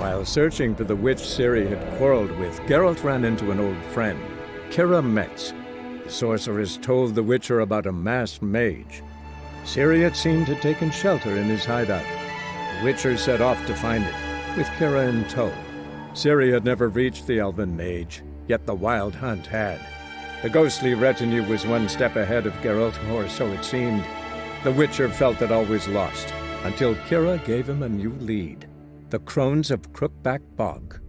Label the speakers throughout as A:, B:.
A: While searching for the witch Ciri had quarreled with, Geralt ran into an old friend, Kira Metz. The sorceress told the Witcher about a masked mage. Ciri had seemed to have taken shelter in his hideout. The Witcher set off to find it, with Kira in tow. Ciri had never reached the elven mage, yet the wild hunt had. The ghostly retinue was one step ahead of Geralt, or so it seemed. The Witcher felt that all was lost, until Kira gave him a new lead. The Crones of Crookback Bog.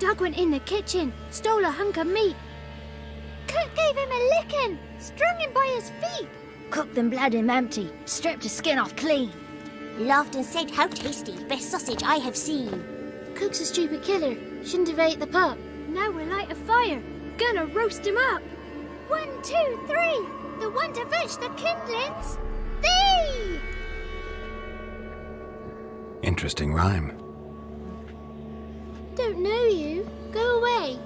B: Doug went in the kitchen, stole a hunk of meat. Cook gave him a licking, strung him by his feet.
C: Cooked and bled him empty, stripped his skin off clean.
D: Laughed and said, "How tasty, best sausage I have seen."
B: Cook's a stupid killer, shouldn't have ate the pup. Now we'll light a fire, gonna roast him up. 1, 2, 3, the one to fetch the kindlings. Thee!
E: Interesting rhyme.
B: Don't know you. Go away.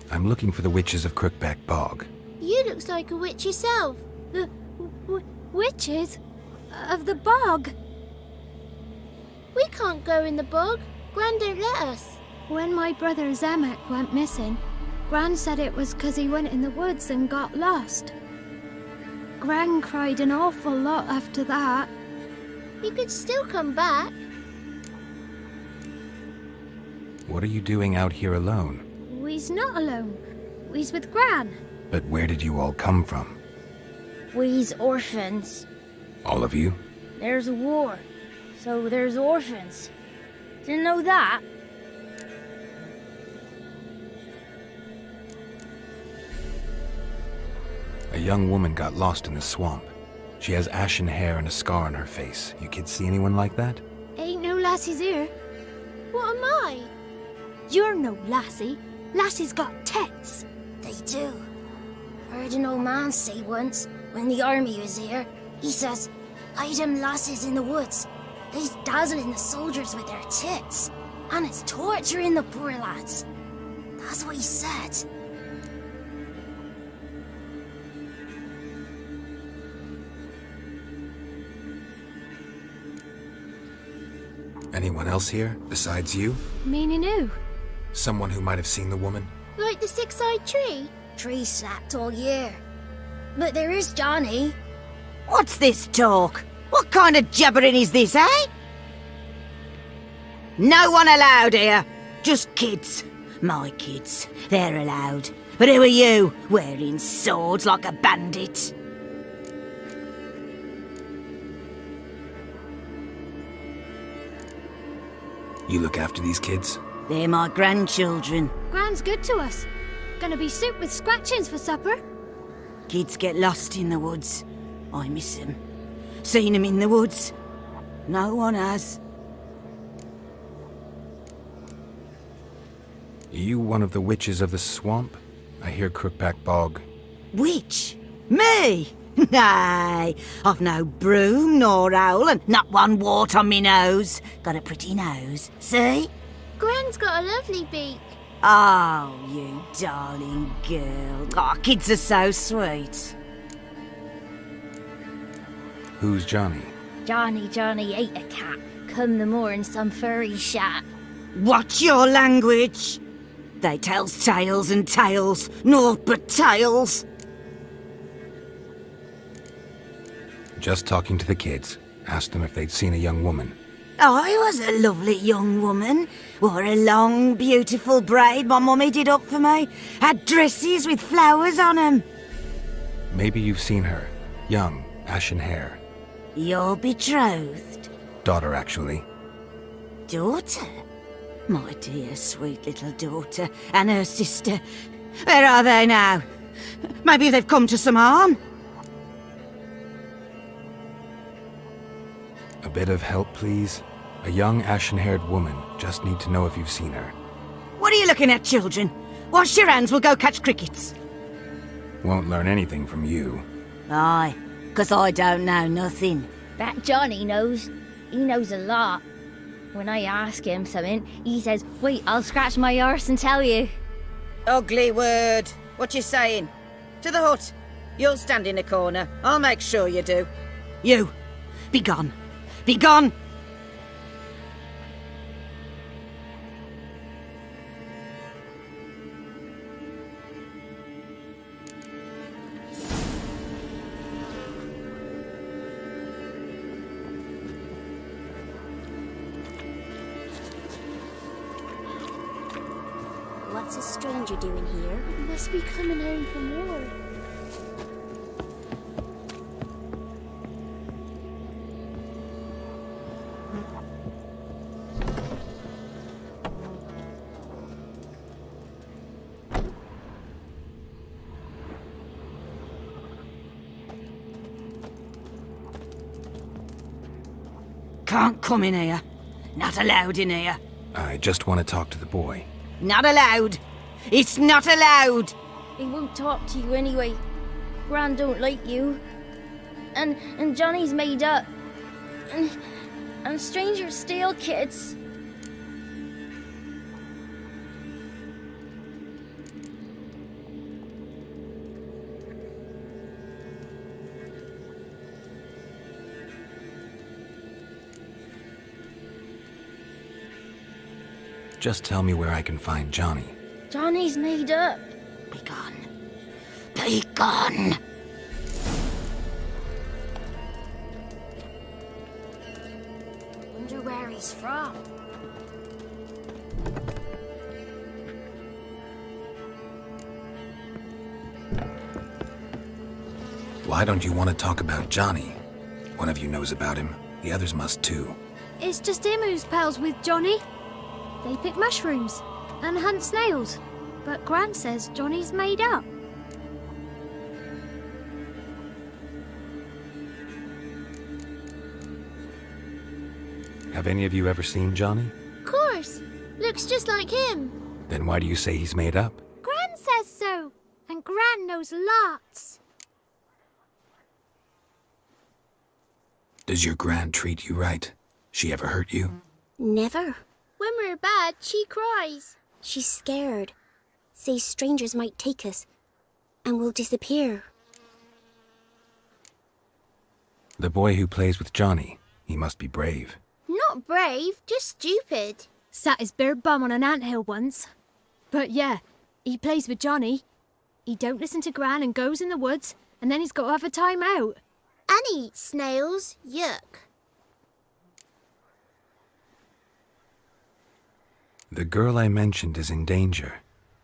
E: I'm looking for the witches of Crookback Bog.
B: You looks like a witch yourself. The witches of the bog. We can't go in the bog. Gran don't let us. When my brother Zemek went missing, Gran said it was 'cause he went in the woods and got lost. Gran cried an awful lot after that. He could still come back.
E: What are you doing out here alone?
B: We's not alone. We's with Gran.
E: But where did you all come from?
C: We's orphans.
E: All of you?
C: There's a war, so there's orphans. Didn't know that?
E: A young woman got lost in the swamp. She has ashen hair and a scar on her face. You kids see anyone like that?
B: Ain't no lassies here. What am I? You're no lassie. Lassie's got tits.
C: They do. Heard an old man say once, when the army was here, he says, "Hide them lasses in the woods. They's dazzling the soldiers with their tits, and it's torturing the poor lads." That's what he said.
E: Anyone else here, besides you?
B: Meaning who?
E: Someone who might have seen the woman?
B: Like the six-eyed tree?
C: Tree slapped all year. But there is Johnny.
F: What's this talk? What kind of jabbering is this, eh? No one allowed here. Just kids. My kids. They're allowed. But who are you, wearing swords like a bandit?
E: You look after these kids?
F: They're my grandchildren.
B: Gran's good to us. Gonna be soup with scratchings for supper.
F: Kids get lost in the woods. I miss them. Seen them in the woods. No one has.
E: Are you one of the witches of the swamp? I hear Crookback Bog.
F: Witch? Me? Nay, I've no broom nor owl and not one wart on me nose. Got a pretty nose, see?
B: Gran's got a lovely beak.
F: Oh, you darling girl. Oh, kids are so sweet.
E: Who's Johnny?
C: Johnny ate a cat. Come the moor in some furry shat.
F: Watch your language. They tells tales and tales, naught but tales.
E: Just talking to the kids. Asked them if they'd seen a young woman.
F: I was a lovely young woman. Wore a long, beautiful braid my mummy did up for me. Had dresses with flowers on 'em.
E: Maybe you've seen her. Young, ashen hair.
F: You're betrothed?
E: Daughter, actually.
F: Daughter? My dear, sweet little daughter. And her sister. Where are they now? Maybe they've come to some harm?
E: A bit of help, please? A young, ashen-haired woman. Just need to know if you've seen her.
F: What are you looking at, children? Wash your hands, we'll go catch crickets.
E: Won't learn anything from you.
F: Aye, 'cause I don't know nothing.
C: That Johnny knows. He knows a lot. When I ask him something, he says, "Wait, I'll scratch my arse and tell you."
F: Ugly word. What you saying? To the hut. You'll stand in a corner. I'll make sure you do. You, be gone. Be gone!
D: What's a stranger doing here?
B: He must be coming home from war.
F: can't come in here. Not allowed in here.
E: I just want to talk to the boy.
F: Not allowed. It's not allowed.
C: He won't talk to you anyway. Gran don't like you. And Johnny's made up. And strangers steal kids.
E: Just tell me where I can find Johnny.
C: Johnny's made up.
F: Be gone. Be gone.
C: Wonder where he's from.
E: Why don't you want to talk about Johnny? One of you knows about him. The others must too.
B: It's just him who's pals with Johnny. They pick mushrooms and hunt snails. But Gran says Johnny's made up.
E: Have any of you ever seen Johnny?
B: Of course. Looks just like him.
E: Then why do you say he's made up?
B: Gran says so. And Gran knows lots.
E: Does your Gran treat you right? She ever hurt you?
D: Never.
B: When we're bad, she cries.
D: She's scared. Says strangers might take us. And we'll disappear.
E: The boy who plays with Johnny, he must be brave.
B: Not brave, just stupid. Sat his bare bum on an anthill once. But yeah, he plays with Johnny. He don't listen to Gran and goes in the woods, and then he's got to have a time out. And he eats snails. Yuck.
E: The girl I mentioned is in danger.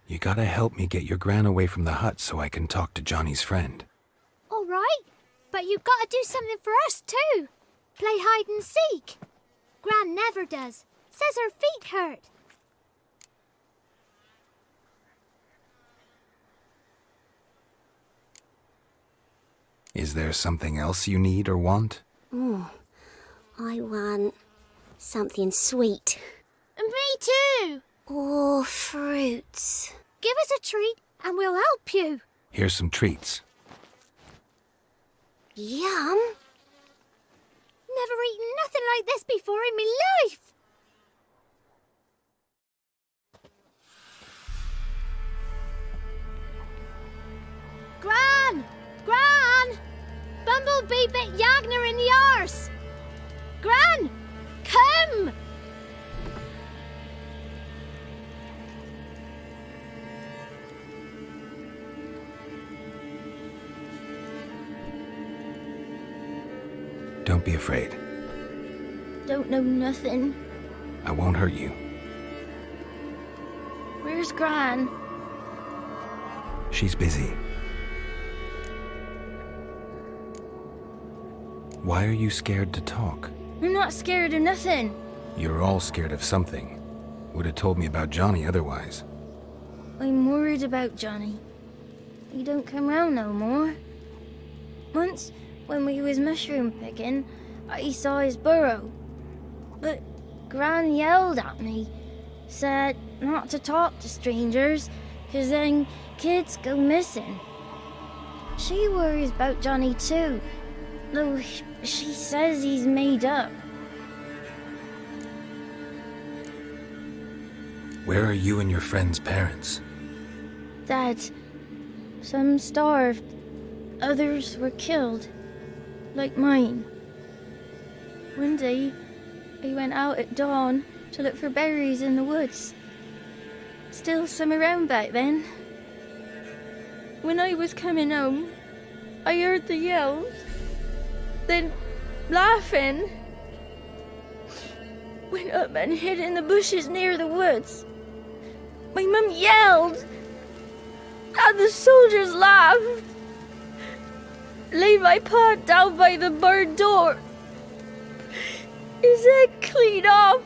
E: You gotta help me get your Gran away from the hut so I can talk to Johnny's friend.
B: All right, but you got to do something for us too. Play hide and seek. Gran never does. Says her feet hurt.
E: Is there something else you need or want?
D: I want something sweet.
B: And me too.
D: Oh, fruits.
B: Give us a treat and we'll help you.
E: Here's some treats.
D: Yum.
B: Never eaten nothing like this before in my life. Gran! Gran! Bumblebee bit Yagner in the arse. Gran! Come!
E: Don't be afraid.
C: Don't know nothing.
E: I won't hurt you.
C: Where's Gran?
E: She's busy. Why are you scared to talk?
C: I'm not scared of nothing.
E: You're all scared of something. Would have told me about Johnny otherwise.
C: I'm worried about Johnny. He don't come round no more. Once, when we was mushroom picking, I saw his burrow. But Gran yelled at me, said not to talk to strangers, 'cause then kids go missing. She worries about Johnny too, though she says he's made up.
E: Where are you and your friend's parents?
C: Dad, some starved, others were killed, like mine. One day, I went out at dawn to look for berries in the woods. Still some around back then. When I was coming home, I heard the yells, then laughing. Went up and hid in the bushes near the woods. My mum yelled, and the soldiers laughed. Laid my pa down by the barn door. His head clean off.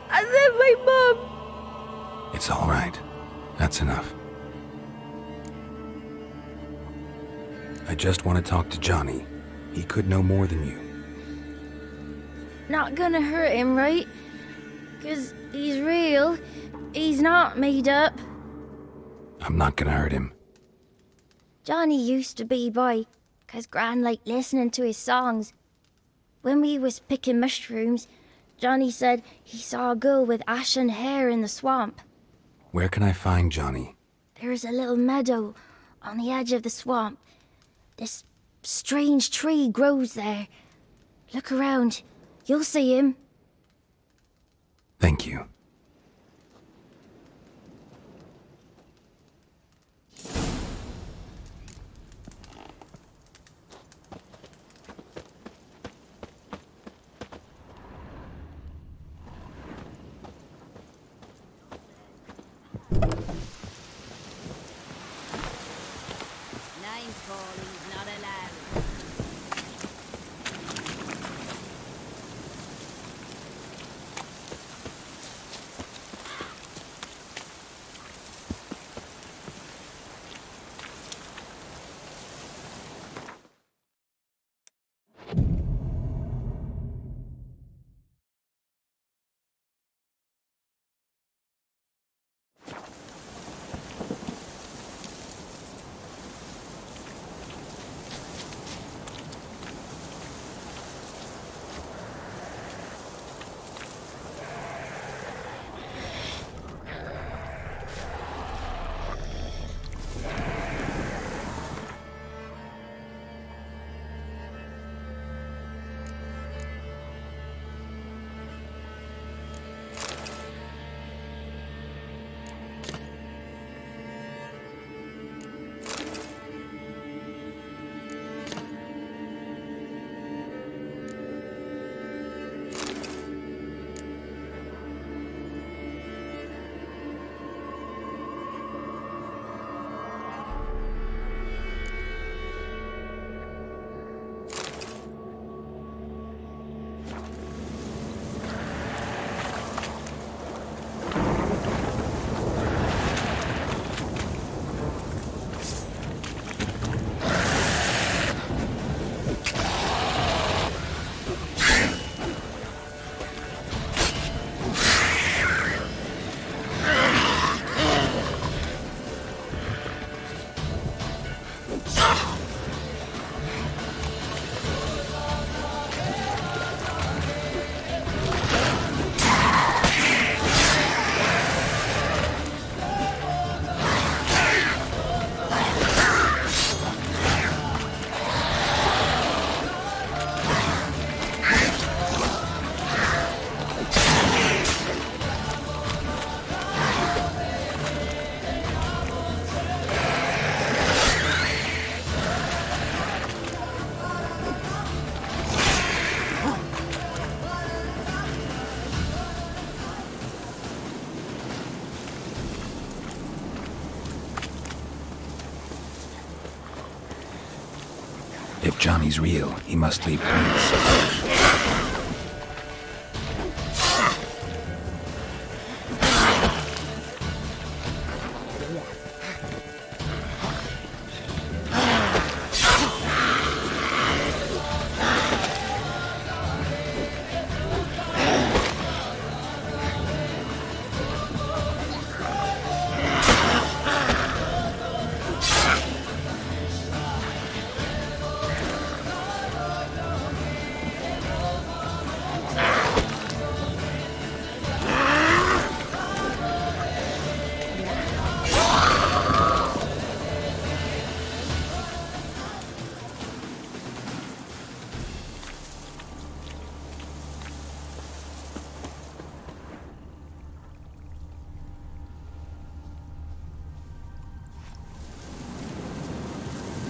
C: And then my mum.
E: It's all right. That's enough. I just want to talk to Johnny. He could know more than you.
C: not gonna hurt him, right? 'Cause he's real. He's not made up.
E: I'm not gonna hurt him.
C: Johnny used to be boy, 'cause Gran liked listening to his songs. When we was picking mushrooms, Johnny said he saw a girl with ashen hair in the swamp.
E: Where can I find Johnny?
C: There's a little meadow on the edge of the swamp. This strange tree grows there. Look around. You'll see him.
E: Thank you.
F: Name-calling's not allowed.
E: If Johnny's real, he must leave prints.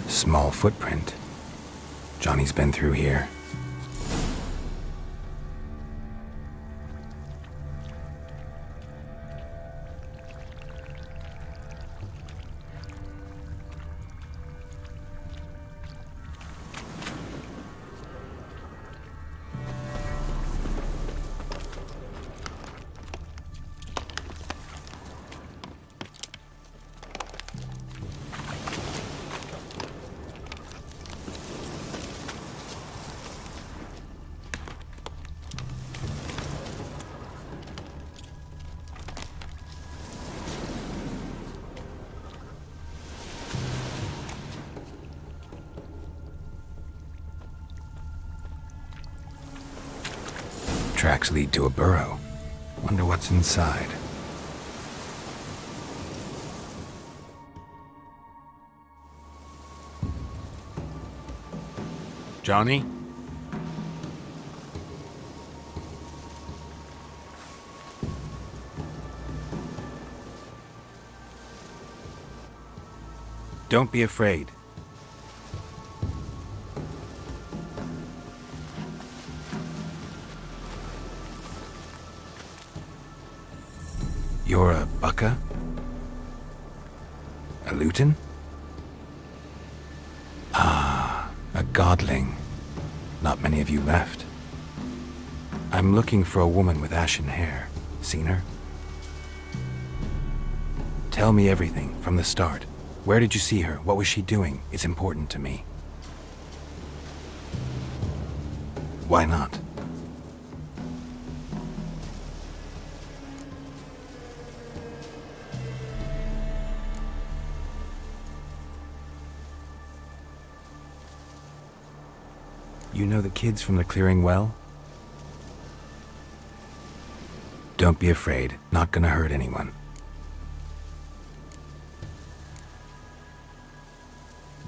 E: Small footprint. Johnny's been through here. tracks lead to a burrow. Wonder what's inside. Johnny? Don't be afraid. You're a Bucka? A Luton? Ah, a godling. Not many of you left. I'm looking for a woman with ashen hair. Seen her? Tell me everything, from the start. Where did you see her? What was she doing? It's important to me. Why not? You know the kids from the clearing well? Don't be afraid. Not gonna hurt anyone.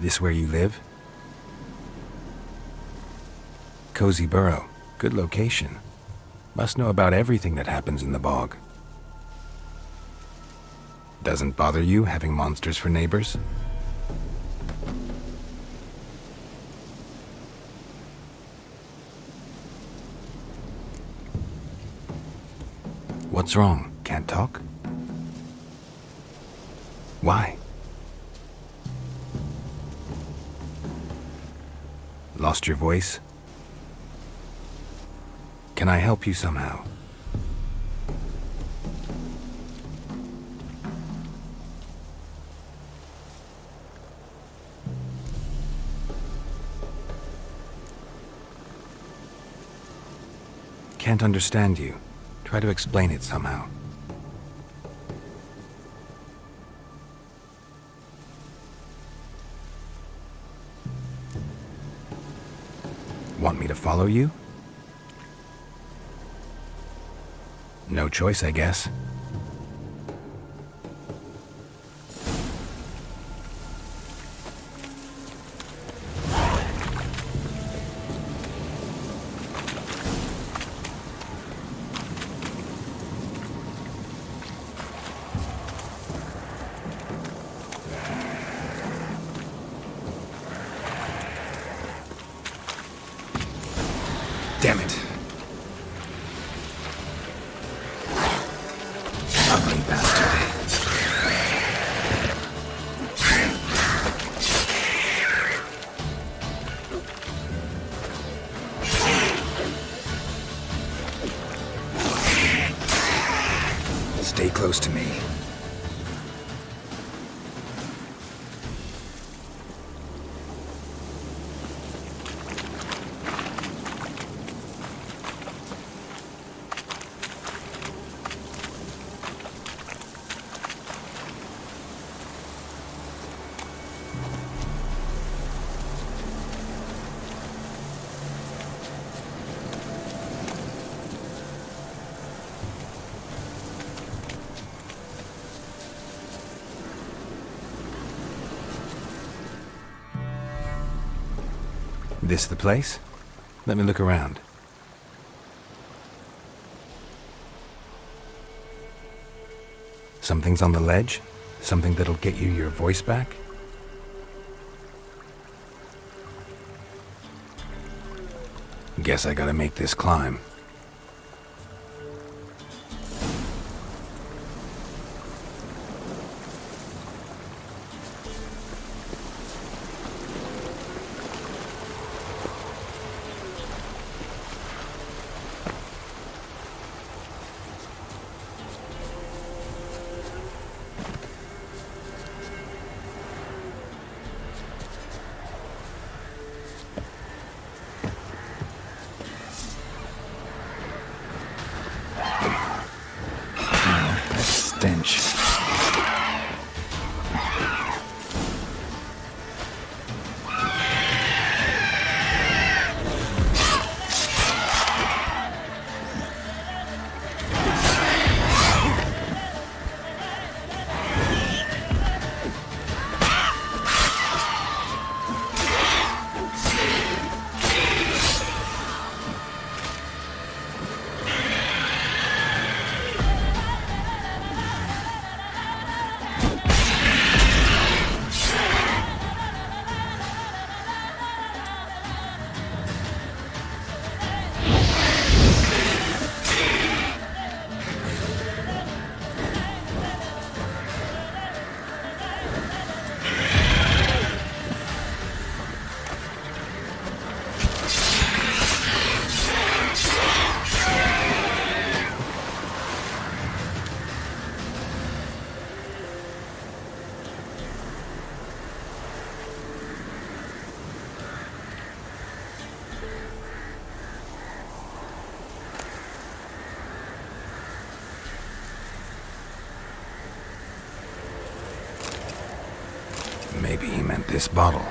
E: This where you live? Cozy burrow. Good location. Must know about everything that happens in the bog. Doesn't bother you having monsters for neighbors? What's wrong? Can't talk? Why? Lost your voice? Can I help you somehow? Can't understand you. Try to explain it somehow. Want me to follow you? No choice, I guess. Damn it. Ugly bastard. Stay close to me. This the place? Let me look around. Something's on the ledge? Something that'll get you your voice back? Guess I gotta make this climb. Stench. Maybe he meant this bottle.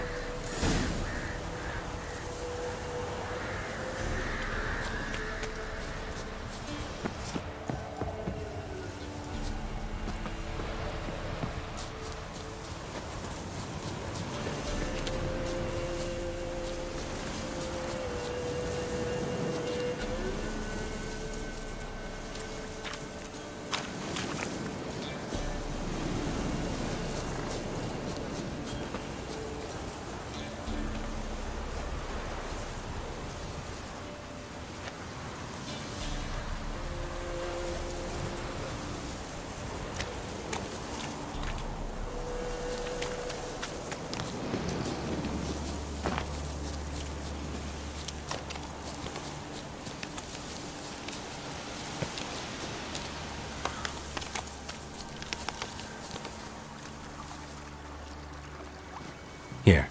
E: Here.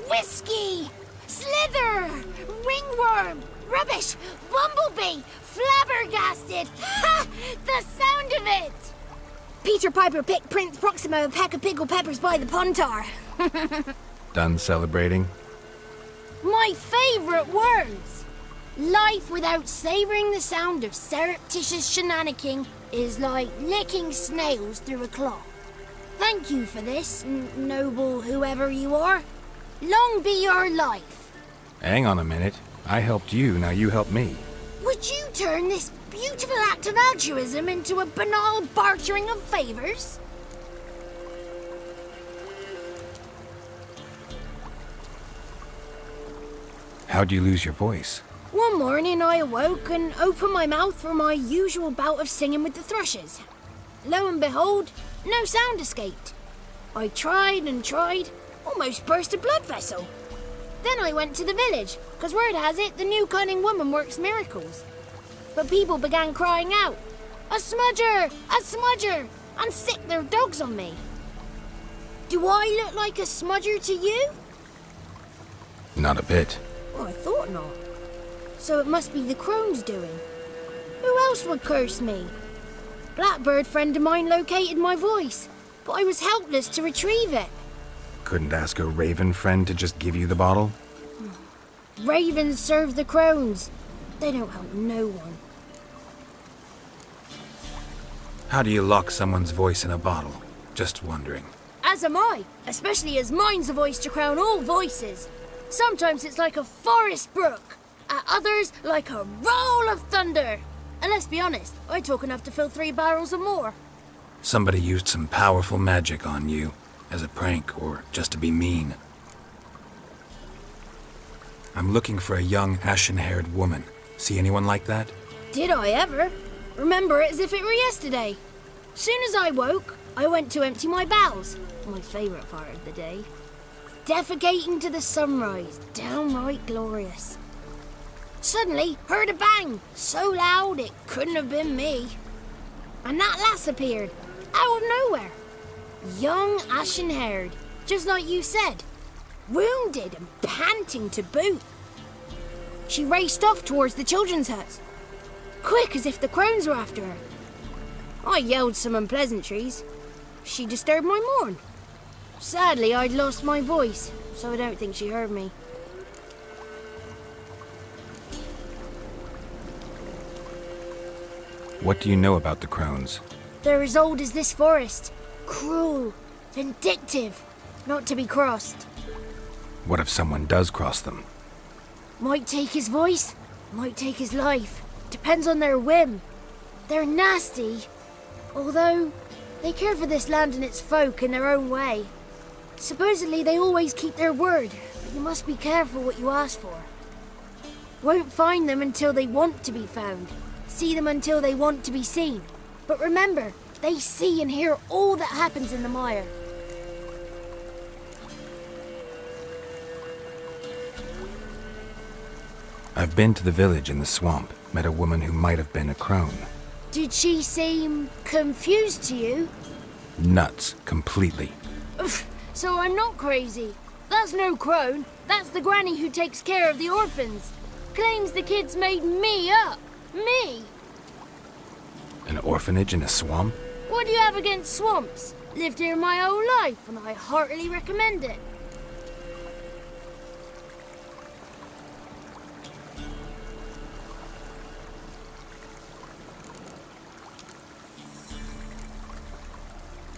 B: Whiskey! Slither! Ringworm! Rubbish! Bumblebee! Flabbergasted! Ha! The sound of it!
C: Peter Piper picked Prince Proximo a peck of pickled peppers by the pontar.
E: Done celebrating?
B: My favourite words! Life without savouring the sound of surreptitious shenanigans is like licking snails through a cloth. Thank you for this, noble whoever you are. Long be your life.
E: Hang on a minute. I helped you, now you help me.
B: Would you turn this beautiful act of altruism into a banal bartering of favours?
E: How'd you lose your voice?
B: One morning I awoke and opened my mouth for my usual bout of singing with the thrushes. Lo and behold, no sound escaped. I tried and tried, almost burst a blood vessel. Then I went to the village, because word has it the new cunning woman works miracles. But people began crying out, "A smudger! A smudger!" and sicked their dogs on me. Do I look like a smudger to you?
E: Not a bit.
B: Well, I thought not. So it must be the crone's doing. Who else would curse me? Blackbird friend of mine located my voice, but I was helpless to retrieve it.
E: Couldn't ask a raven friend to just give you the bottle?
B: Ravens serve the crones. They don't help no one.
E: How do you lock someone's voice in a bottle? Just wondering.
B: As am I, especially as mine's a voice to crown all voices. Sometimes it's like a forest brook, at others like a roll of thunder. And let's be honest, I talk enough to fill 3 barrels or more.
E: Somebody used some powerful magic on you, as a prank or just to be mean. I'm looking for a young, ashen-haired woman. See anyone like that?
B: Did I ever? Remember it as if it were yesterday. Soon as I woke, I went to empty my bowels. My favourite part of the day. Defecating to the sunrise, downright glorious. Suddenly, heard a bang, so loud it couldn't have been me. And that lass appeared, out of nowhere. Young, ashen-haired, just like you said. Wounded and panting to boot. She raced off towards the children's huts, quick as if the crones were after her. I yelled some unpleasantries. She disturbed my morn. Sadly, I'd lost my voice, so I don't think she heard me.
E: What do you know about the crones?
B: They're as old as this forest. Cruel, vindictive, not to be crossed.
E: What if someone does cross them?
B: Might take his voice, might take his life. Depends on their whim. They're nasty, although they care for this land and its folk in their own way. Supposedly they always keep their word, but you must be careful what you ask for. Won't find them until they want to be found. See them until they want to be seen. But remember, they see and hear all that happens in the mire.
E: I've been to the village in the swamp, met a woman who might have been a crone.
B: Did she seem confused to you?
E: Nuts, completely.
B: So I'm not crazy. That's no crone. That's the granny who takes care of the orphans. Claims the kids made me up. Me!
E: An orphanage in a swamp?
B: What do you have against swamps? Lived here my whole life, and I heartily recommend it.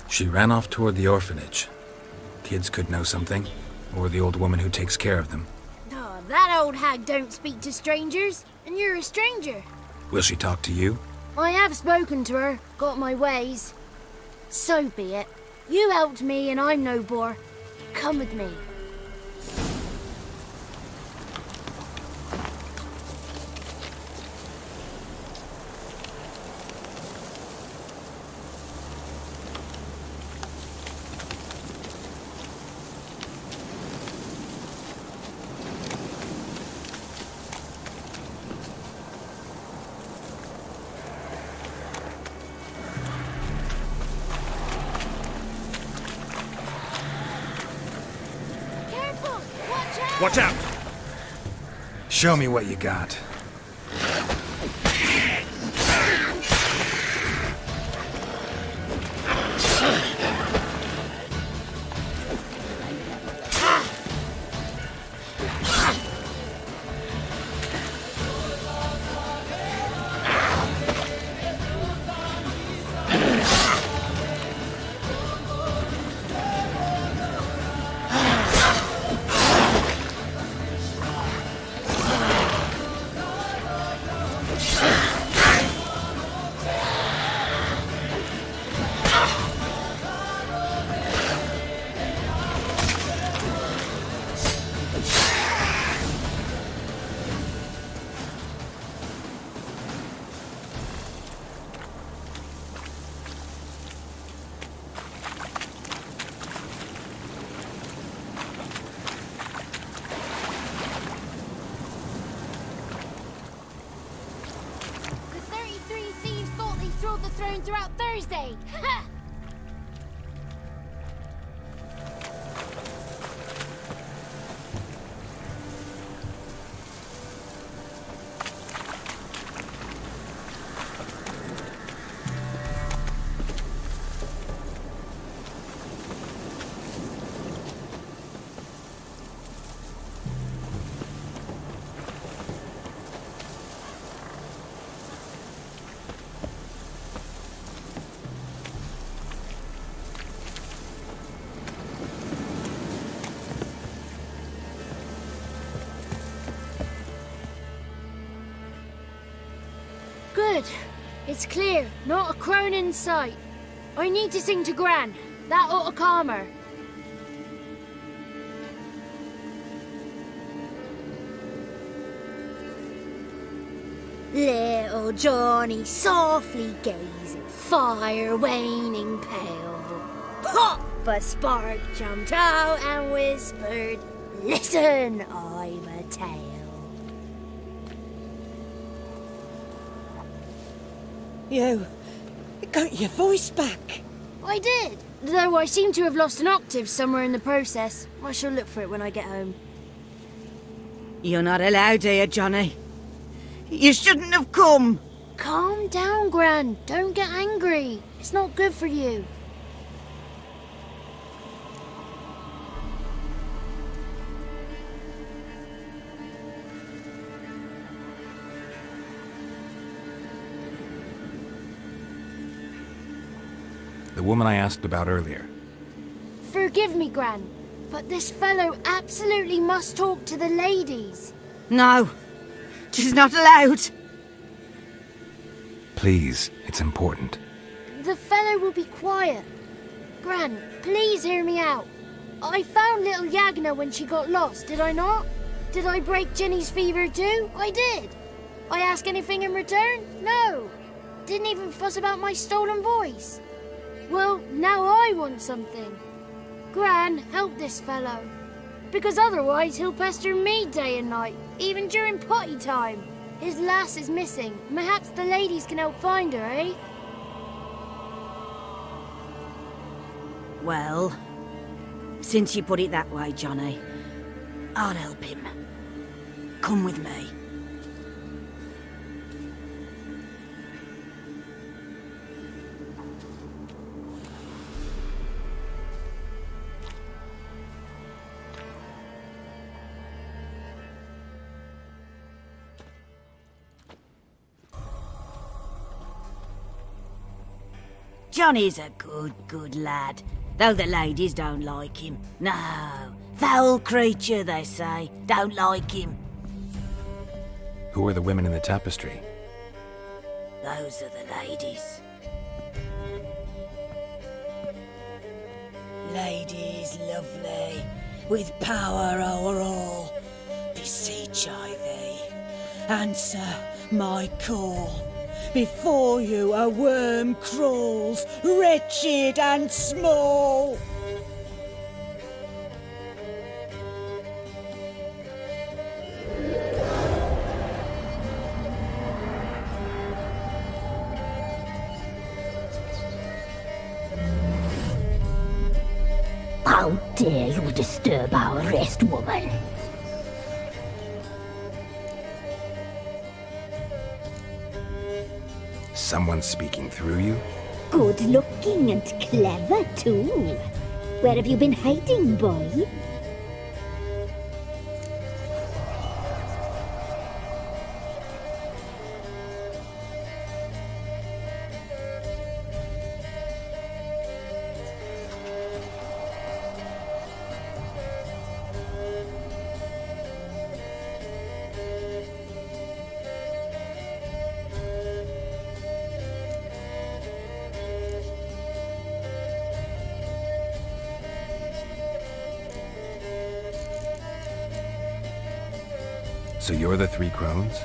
E: She ran off toward the orphanage. Kids could know something, or the old woman who takes care of them.
B: Oh, that old hag don't speak to strangers, and you're a stranger.
E: Will she talk to you?
B: I have spoken to her, got my ways. So be it. You helped me and I'm no bore. Come with me.
A: Watch out!
E: Show me what you got.
B: The throne throughout Thursday. Ha! Good. It's clear. Not a crone in sight. I need to sing to Gran. That ought to calm her. Little Johnny softly gazed at fire waning pale. Pop! A spark jumped out and whispered, "Listen, I'm a tale."
F: You got your voice back.
B: I did, though I seem to have lost an octave somewhere in the process. I shall look for it when I get home.
F: You're not allowed here, Johnny. You shouldn't have come.
B: Calm down, Gran. Don't get angry. It's not good for you.
E: The woman I asked about earlier.
B: Forgive me, Gran, but this fellow absolutely must talk to the ladies.
F: No, she's not allowed.
E: Please, it's important.
B: The fellow will be quiet. Gran, please hear me out. I found little Yagna when she got lost, did I not? Did I break Ginny's fever too? I did. I ask anything in return? No. Didn't even fuss about my stolen voice. Well, now I want something. Gran, help this fellow. Because otherwise he'll pester me day and night, even during potty time. His lass is missing. Perhaps the ladies can help find her, eh?
F: Well, Since you put it that way, Johnny, I'll help him. Come with me. Johnny's a good lad, though the ladies don't like him. No, foul creature, they say. Don't like him.
E: Who are the women in the tapestry?
F: Those are the ladies. Ladies lovely, with power o'er all. Beseech I thee, answer my call. Before you a worm crawls, wretched and small.
G: How dare you disturb our rest, woman?
E: Someone's speaking through you?
G: Good looking and clever, too. Where have you been hiding, boy?
E: So you're the three crones?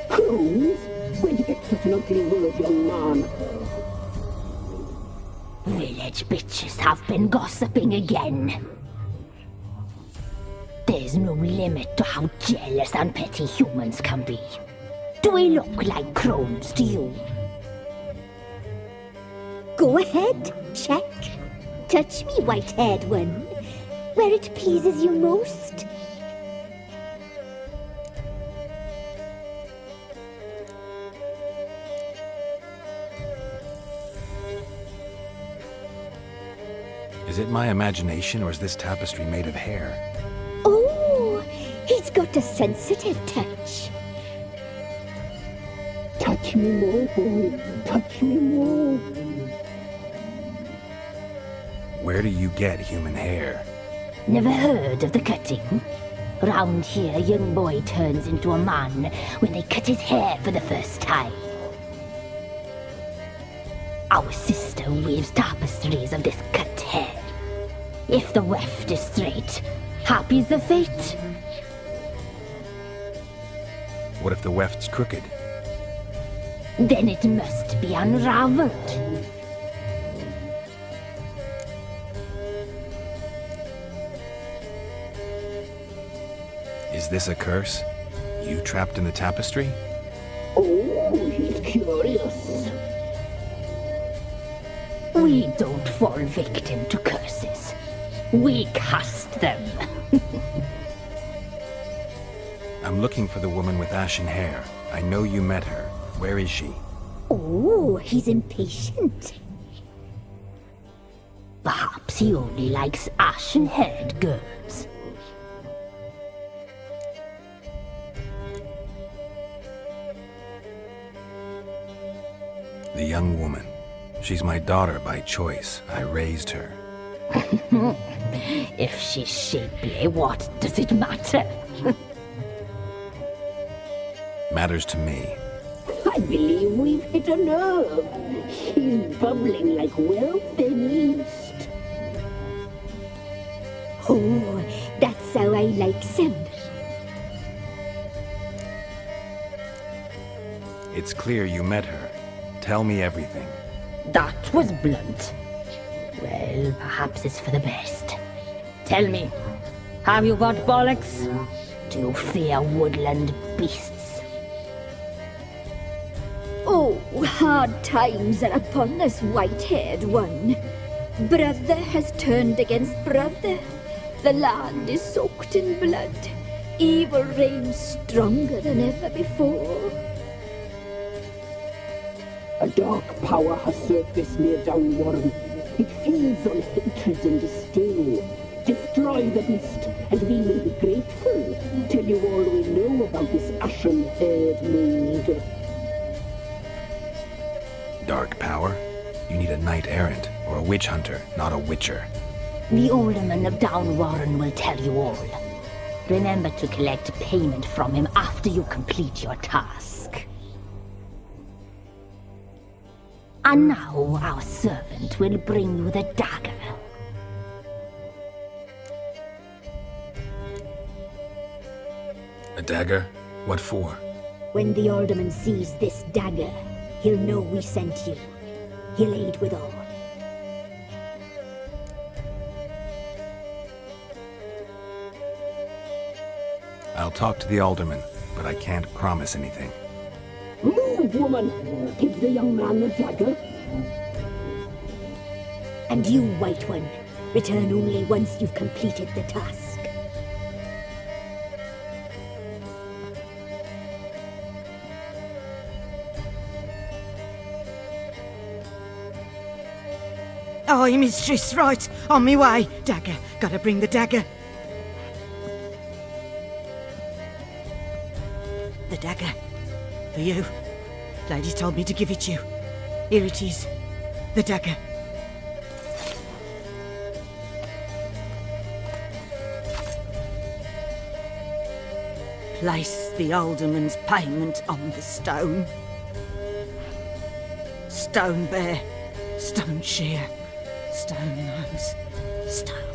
G: Crones? Where'd you get such an ugly word, young man? Village bitches have been gossiping again. There's no limit to how jealous and petty humans can be. Do we look like crones to you? Go ahead, check. Touch me, white-haired one, where it pleases you most.
E: Is it my imagination, or is this tapestry made of hair?
G: Oh, he's got a sensitive touch. Touch me more, boy. Touch me more.
E: Where do you get human hair?
G: Never heard of the cutting? Round here, a young boy turns into a man when they cut his hair for the first time. Our sister weaves tapestries of this cut hair. If the weft is straight, happy's the fate.
E: What if the weft's crooked?
G: Then it must be unraveled.
E: Is this a curse? You trapped in the tapestry?
G: Oh, he's curious. We don't fall victim to curses. We cast them.
E: I'm looking for the woman with ashen hair. I know you met her. Where is she?
G: Oh, he's impatient. Perhaps he only likes ashen-haired girls.
E: The young woman. She's my daughter by choice. I raised her.
G: If she's shapely, what does it matter?
E: Matters to me.
G: I believe we've hit a nerve. She's bubbling like well-fed yeast. Oh, that's how I like them.
E: It's clear you met her. Tell me everything.
G: That was blunt. Well, perhaps it's for the best. Tell me, have you got bollocks? Do you fear woodland beasts? Oh, hard times are upon us, white-haired one.
H: Brother has turned against brother. The land is soaked in blood. Evil reigns stronger than ever before.
I: A dark power has surfaced near Downwarren. It feeds on hatred and disdain. Destroy the beast, and we will be grateful. Tell you all we know about this ashen-haired maid.
E: Dark power? You need a knight-errant or a witch hunter, not a witcher.
G: The alderman of Downwarren will tell you all. Remember to collect payment from him after you complete your task. And now our servant will bring you the dagger.
E: A dagger? What for?
H: When the alderman sees this dagger, he'll know we sent you. He'll aid with all.
E: I'll talk to the alderman, but I can't promise anything.
I: Move, woman! Give the young man the dagger.
H: And you, White One, return only once you've completed the task.
F: Aye, mistress, right. On me way. Dagger. Gotta bring the dagger. The dagger. For you. Lady told me to give it you. Here it is. The dagger. Place the alderman's payment on the stone. Stone bear. Stone shear. Stone nose. Stone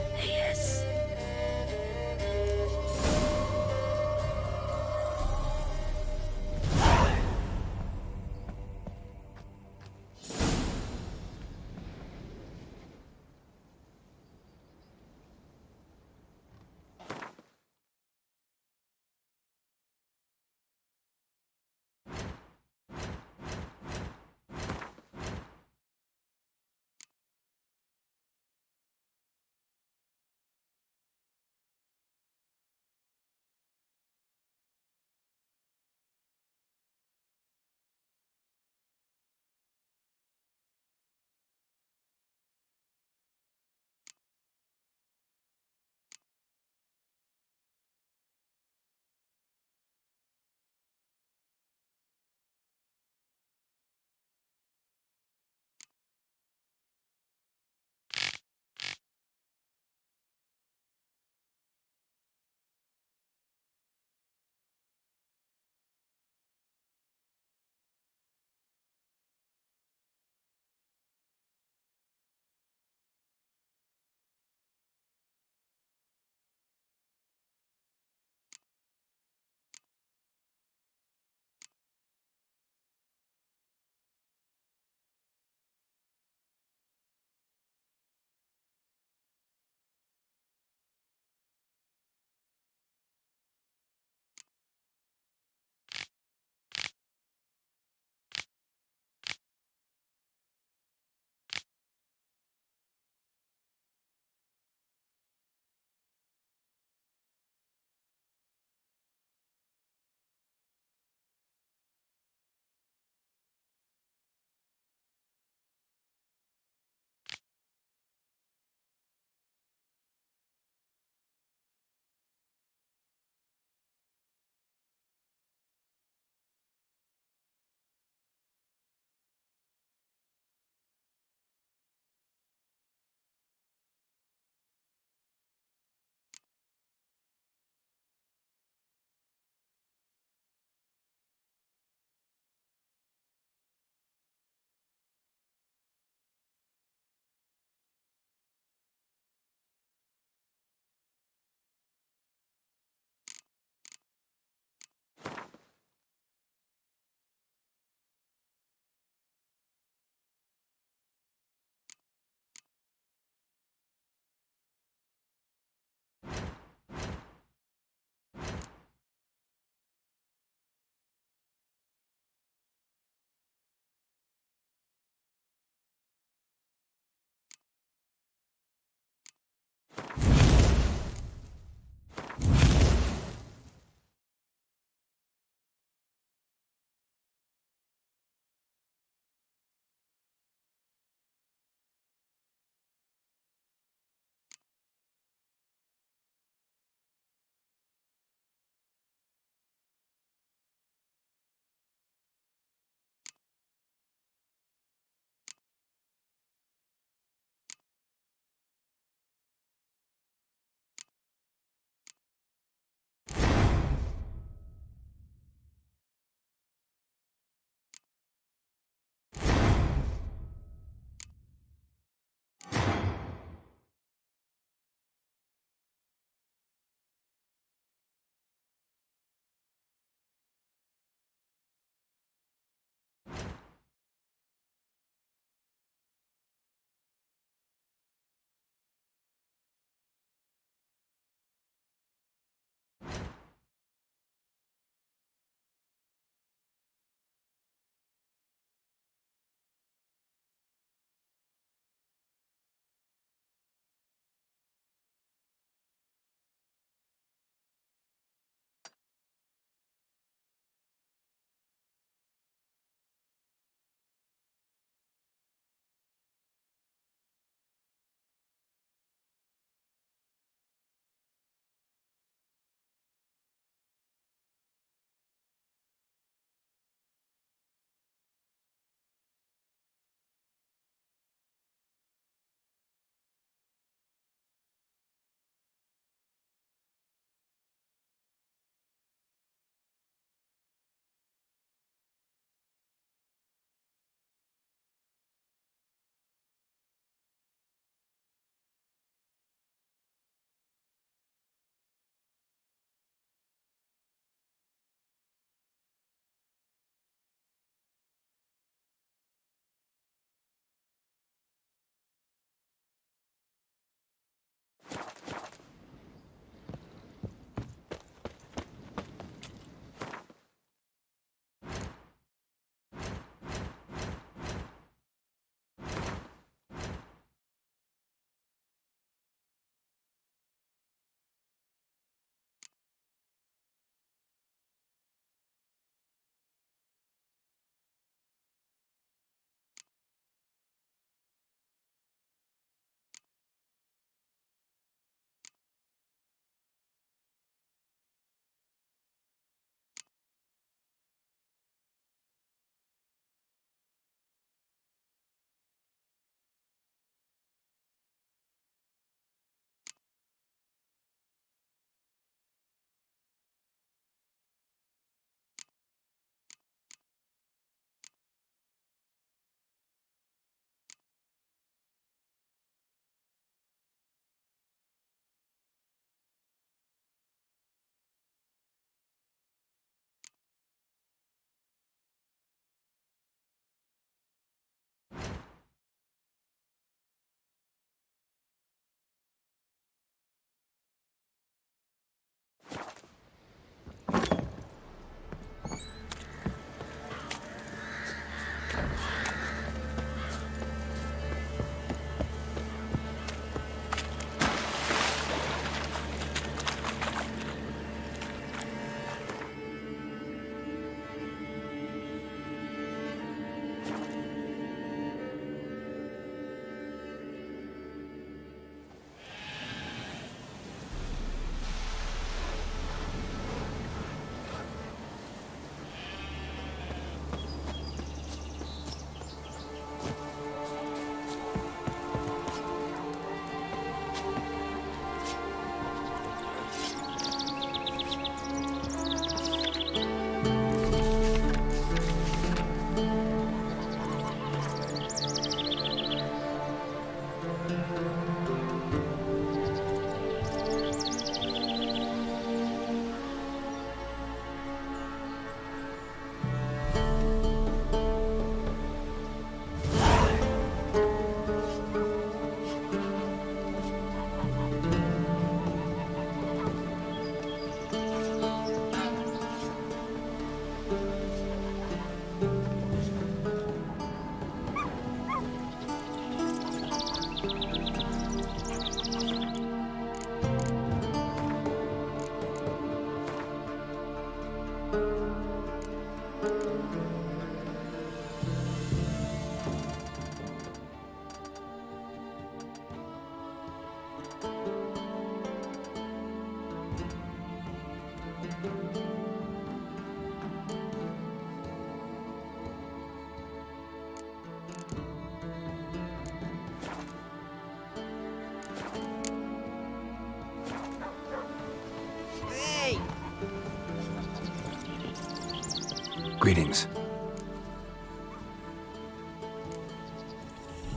E: Greetings.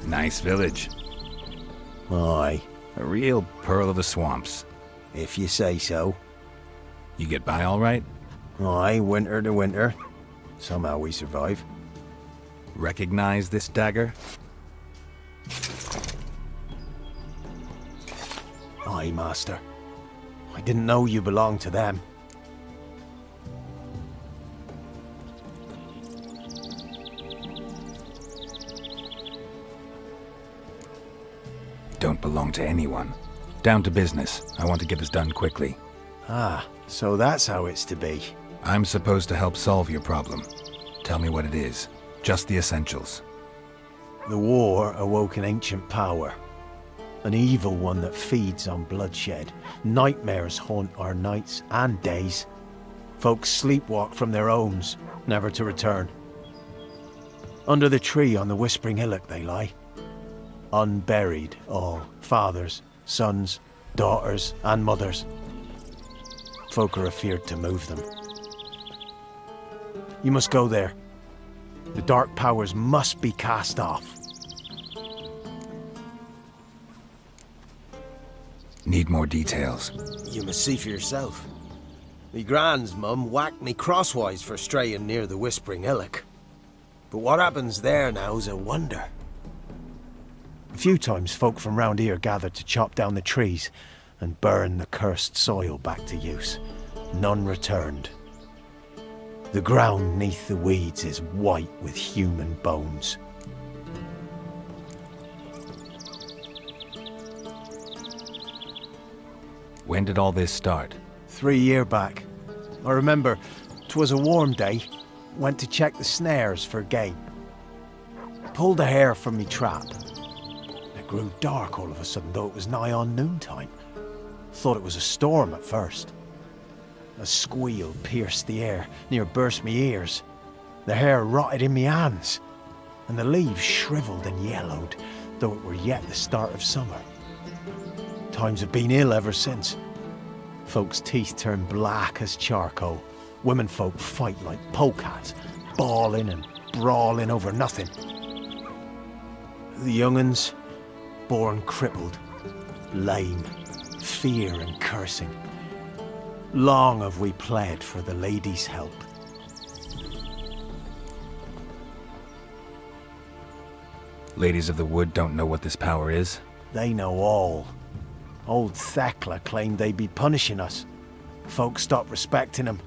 E: Nice village.
J: Aye,
E: A real pearl of the swamps.
J: if you say so.
E: You get by all right?
J: Aye, winter to winter. Somehow we survive.
E: Recognize this dagger?
J: Aye, master. I didn't know you belonged to them.
E: Don't belong to anyone. Down to business. I want to get this done quickly.
J: Ah, so that's how it's to be.
E: I'm supposed to help solve your problem. Tell me what it is. Just the essentials.
J: The war awoke an ancient power. An evil one that feeds on bloodshed. Nightmares haunt our nights and days. Folks sleepwalk from their homes, never to return. Under the tree on the Whispering Hillock they lie. Unburied all, fathers, sons, daughters and mothers. Folk are afeard to move them. You must go there. The dark powers must be cast off.
E: Need more details.
J: You must see for yourself. Me grand's mum whacked me crosswise for straying near the Whispering Hillock. But what happens there now's a wonder. A few times folk from round here gathered to chop down the trees and burn the cursed soil back to use. None returned. The ground neath the weeds is white with human bones.
E: When did all this start?
J: 3 year back. I remember 'twas a warm day. Went to check the snares for game. Pulled a hare from me trap. It grew dark all of a sudden, though it was nigh on noontime. Thought it was a storm at first. A squeal pierced the air, near burst me ears. The hare rotted in me hands, and the leaves shriveled and yellowed, though it were yet the start of summer. Times have been ill ever since. Folks' teeth turn black as charcoal. Women folk fight like polecats, bawling and brawling over nothing. The young'uns, born crippled, lame, fear and cursing. Long have we pled for the lady's help.
E: Ladies of the Wood don't know what this power is?
J: They know all. Old Thekla claimed they'd be punishing us. Folk stopped respecting them.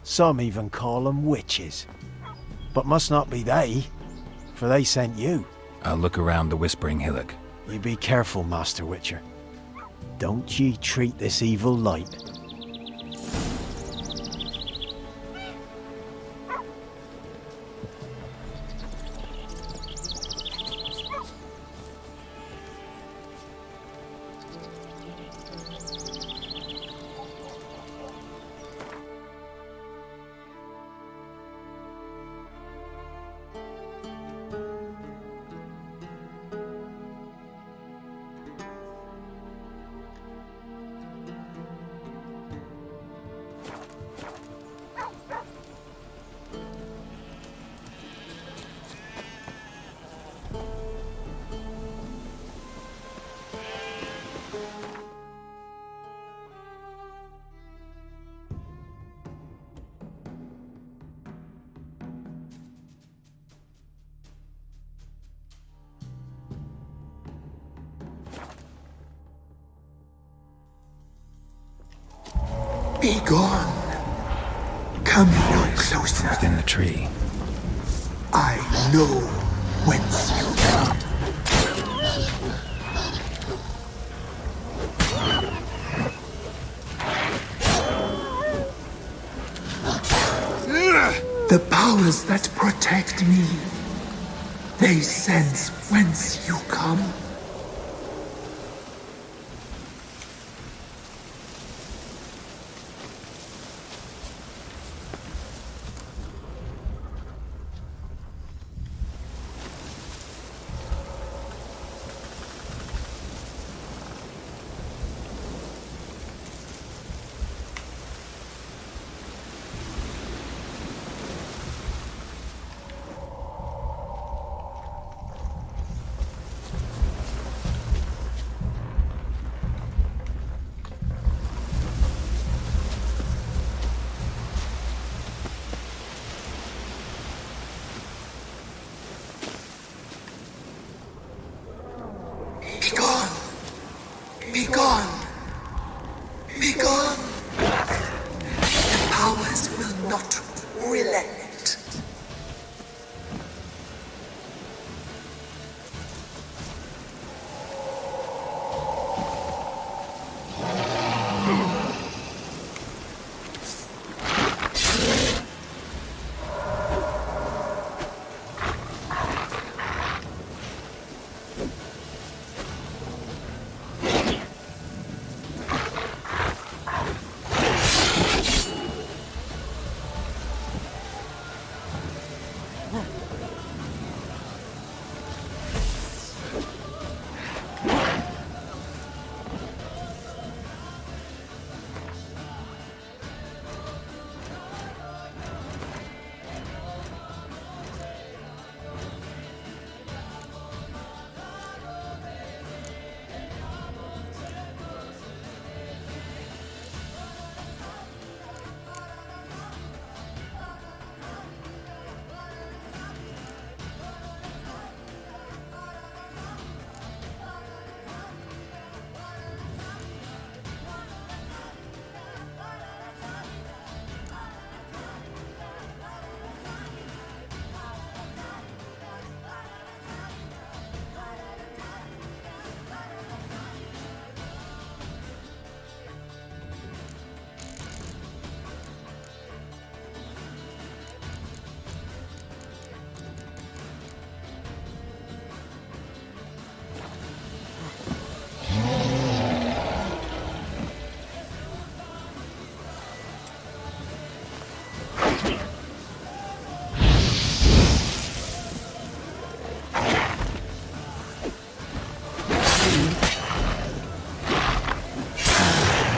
J: Some even call them witches. But must not be they, for they sent you.
E: I'll look around the Whispering Hillock.
J: You be careful, Master Witcher. Don't ye treat this evil light.
K: Be gone. Come no closer.
E: Within the tree.
K: I know whence you come. The powers that protect me, they sense whence you come. Be gone! Be gone! The powers will not relent.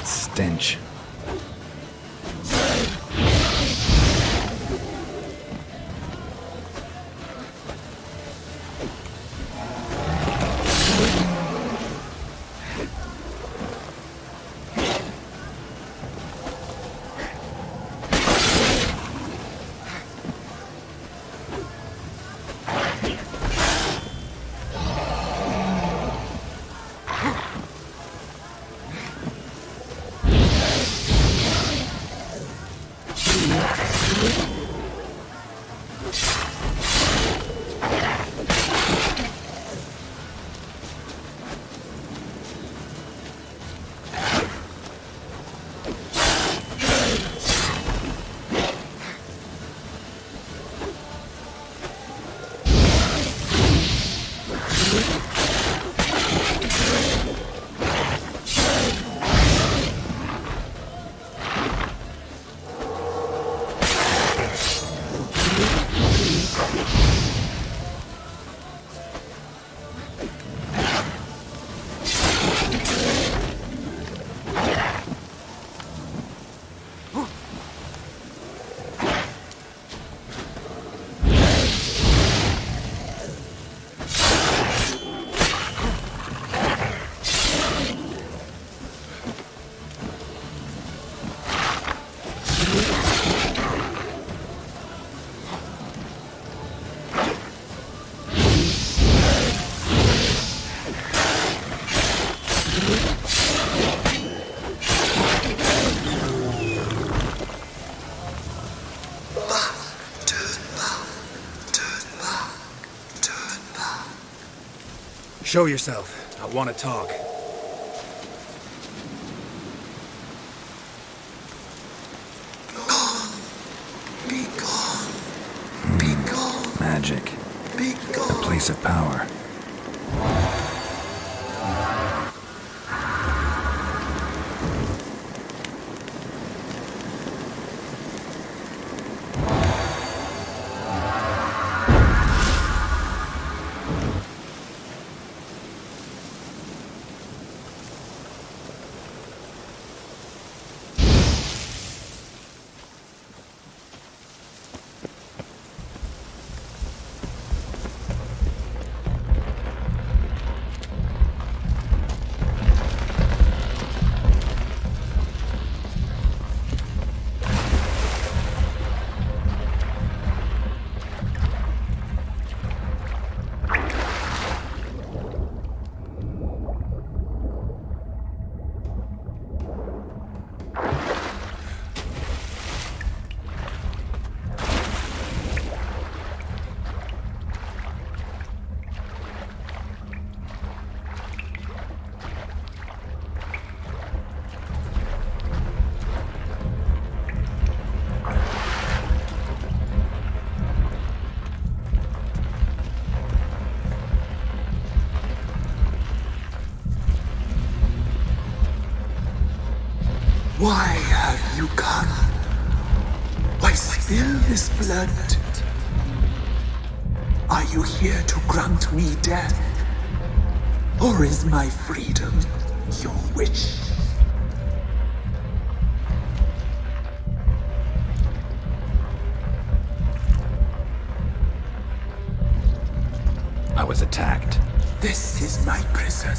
E: Stench.
L: Show yourself. I want to talk.
K: Be gone. Be gone.
E: Magic.
K: Be gone.
E: A place of power.
K: Why have you come? Why spill this blood? Are you here to grant me death? Or is my freedom your wish?
E: I was attacked.
K: This is my prison.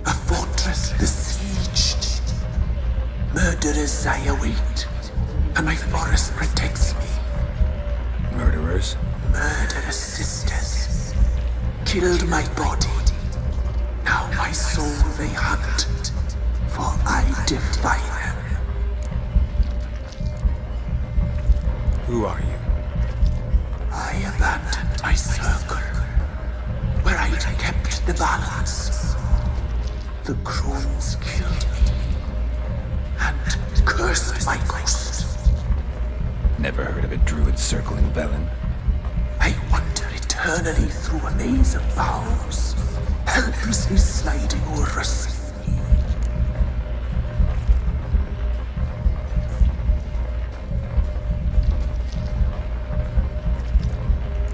K: A fortress besieged. Murderers I await, and my forest protects me.
E: Murderers?
K: Murderous sisters killed my body. Now my soul they hunt, for I defy them.
E: Who are you?
K: I abandoned my circle, where I'd kept the balance. The crones killed me, and cursed my ghost.
E: Never heard of a druid circle in Velen.
K: I wander eternally through a maze of vows, helplessly sliding o'er a sea.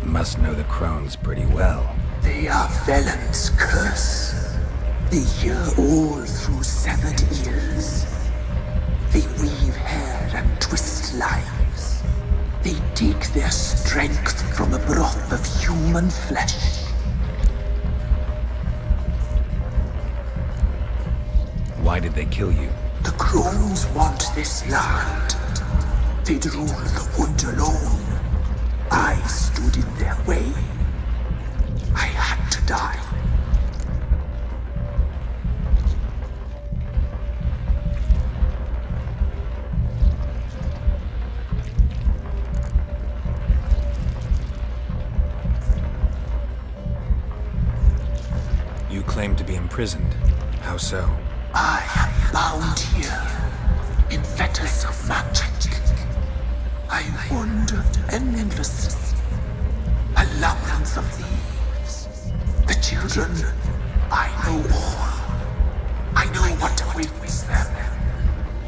E: Must know the crones pretty well.
K: They are Velen's curse. They hear all through severed ears. They weave hair and twist lives. They take their strength from a broth of human flesh.
E: Why did they kill you?
K: The crones want this land. They'd rule the wood alone. I stood in their way. I had to die.
E: You claim to be imprisoned. How so?
K: I am bound here in fetters of magic. I wander endlessly, a labyrinth of leaves. The children, I know all. I know what awaits them.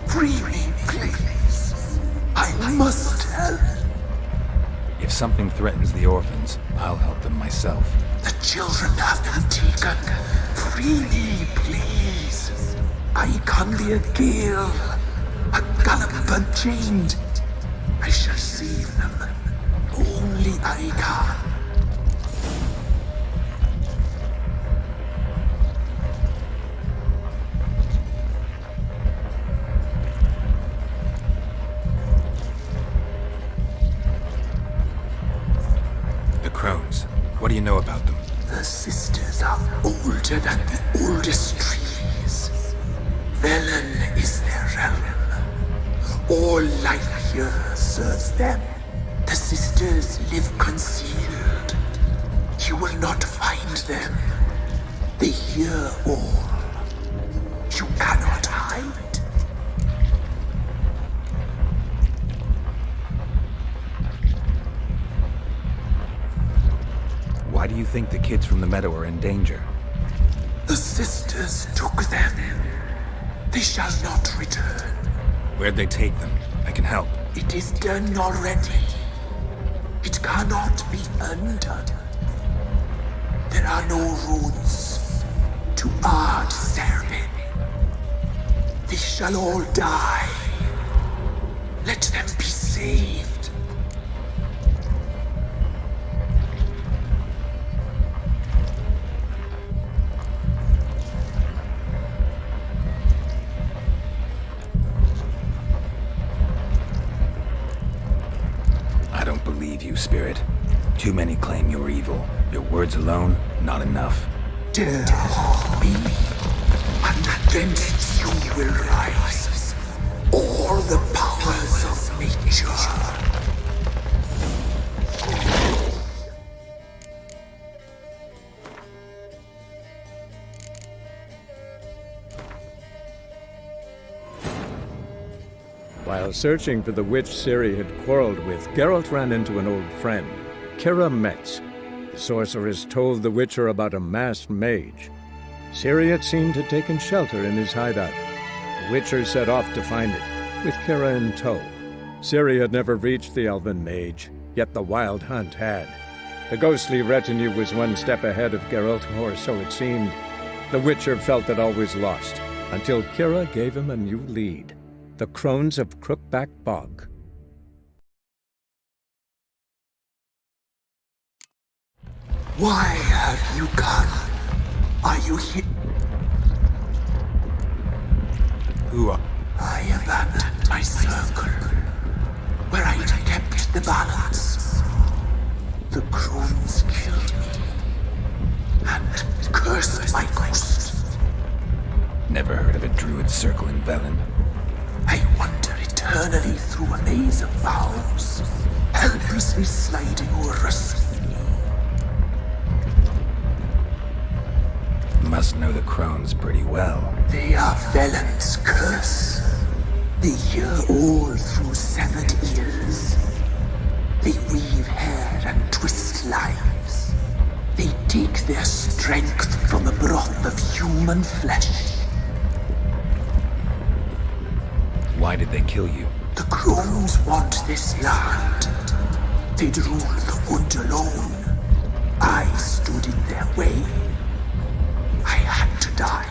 K: Free me, please. I must help.
E: If something threatens the orphans, I'll help them myself.
K: The children have been taken. Free me, please. I can be a gale, a gallop unchained. I shall save them. Only I can.
E: The crones. What do you know about them?
K: The sisters are older than the oldest trees. Velen is their realm. All life here serves them. The sisters live concealed. You will not find them. They hear all. You cannot hide.
E: Why do you think the kids from the meadow are in danger?
K: The sisters took them. They shall not return.
E: Where'd they take them? I can help.
K: It is done already. It cannot be undone. There are no roads to our Serpent. They shall all die. Let them be saved.
E: Spirit. Too many claim you're evil. Your words alone, not enough.
K: Dare harm me, and against you will rise all the powers of nature.
A: While searching for the witch Ciri had quarreled with, Geralt ran into an old friend, Kira Metz. The sorceress told the Witcher about a masked mage. Ciri had seemed to have taken shelter in his hideout. The Witcher set off to find it, with Kira in tow. Ciri had never reached the elven mage, yet the wild hunt had. The ghostly retinue was one step ahead of Geralt, or so it seemed. The Witcher felt it always lost, until Kira gave him a new lead. The Crones of Crookback Bog.
K: Why have you come? Are you here?
E: Who are...
K: I abandoned my circle, where I kept the balance. The crones killed me, and cursed my ghost.
E: Never heard of a druid circle in Velen.
K: I wander eternally through a maze of vows, helplessly sliding over a sea.
E: Must know the crones pretty well.
K: They are Velen's curse. They hear all through severed ears. They weave hair and twist lives. They take their strength from the broth of human flesh.
E: Why did they kill you?
K: The crones want this land. They'd rule the wood alone. I stood in their way. I had to die.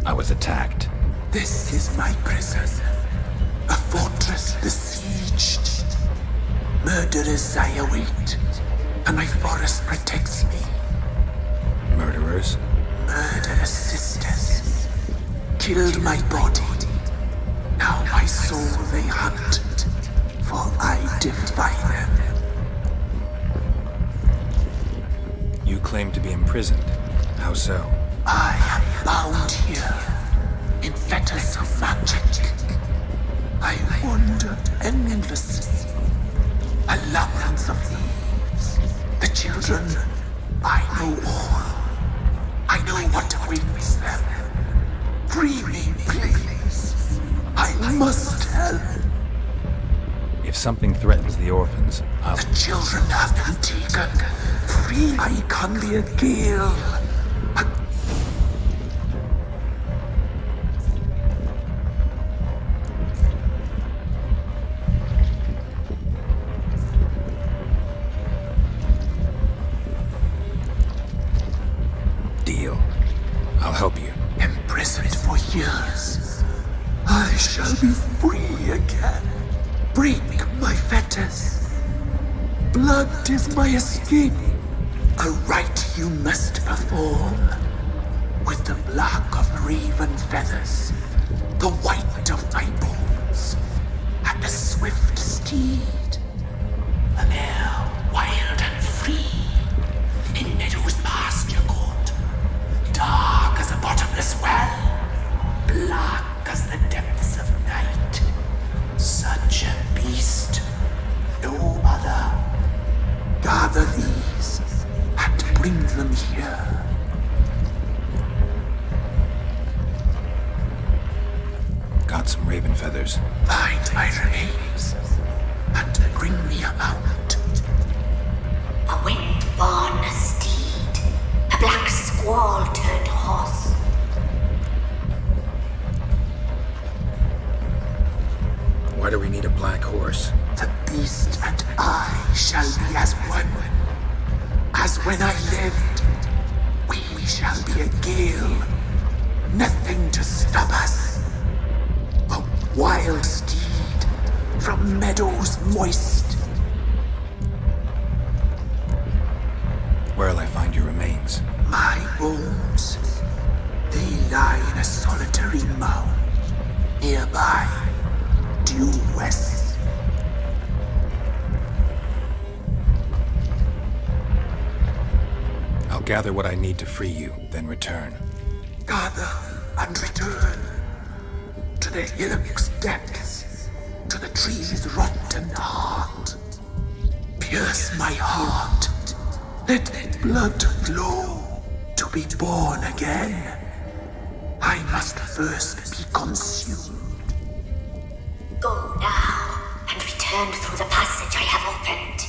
E: I was attacked.
K: This is my prison. A fortress besieged. Murderers I await, and my forest protects me.
E: Murderers?
K: Murderous sisters. Killed my body. Now my soul they hunt, for I defy them.
E: You claim to be imprisoned. How so?
K: I am bound here, in fetters of magic. I wander endlessly, a labyrinth of leaves. The children, I know all. I know what awaits them. Free me, please. I must help.
E: If something threatens the orphans, I'll...
K: The children have been taken. Free, I can be a gale.
E: Deal. I'll help you.
K: Imprisoned for years, I shall be free again. Break my fetters. Blood is my escape. A rite you must perform. With the black of raven feathers, the white of my bones, and a swift steed. A mare wild and free, in meadows pasture court, dark as a bottomless well, black as the depths of night. Such a beast, no other. Gather these and bring them here.
E: Got some raven feathers.
K: Find my remains and bring me a mount.
C: A wind-born steed, a black squall turned horse.
E: Why do we need a black horse?
K: The beast and I shall be as one. As when I lived, we shall be a gale. Nothing to stop us. A wild steed from meadows moist.
E: Where'll I find your remains?
K: My bones, they lie in a solitary mound nearby, due west.
E: I'll gather what I need to free you, then return.
K: Gather and return to the hillock's depths, to the tree's rotten heart. Pierce my heart, let blood flow to be born again. I must first be consumed.
C: Go now and return through the passage I have opened.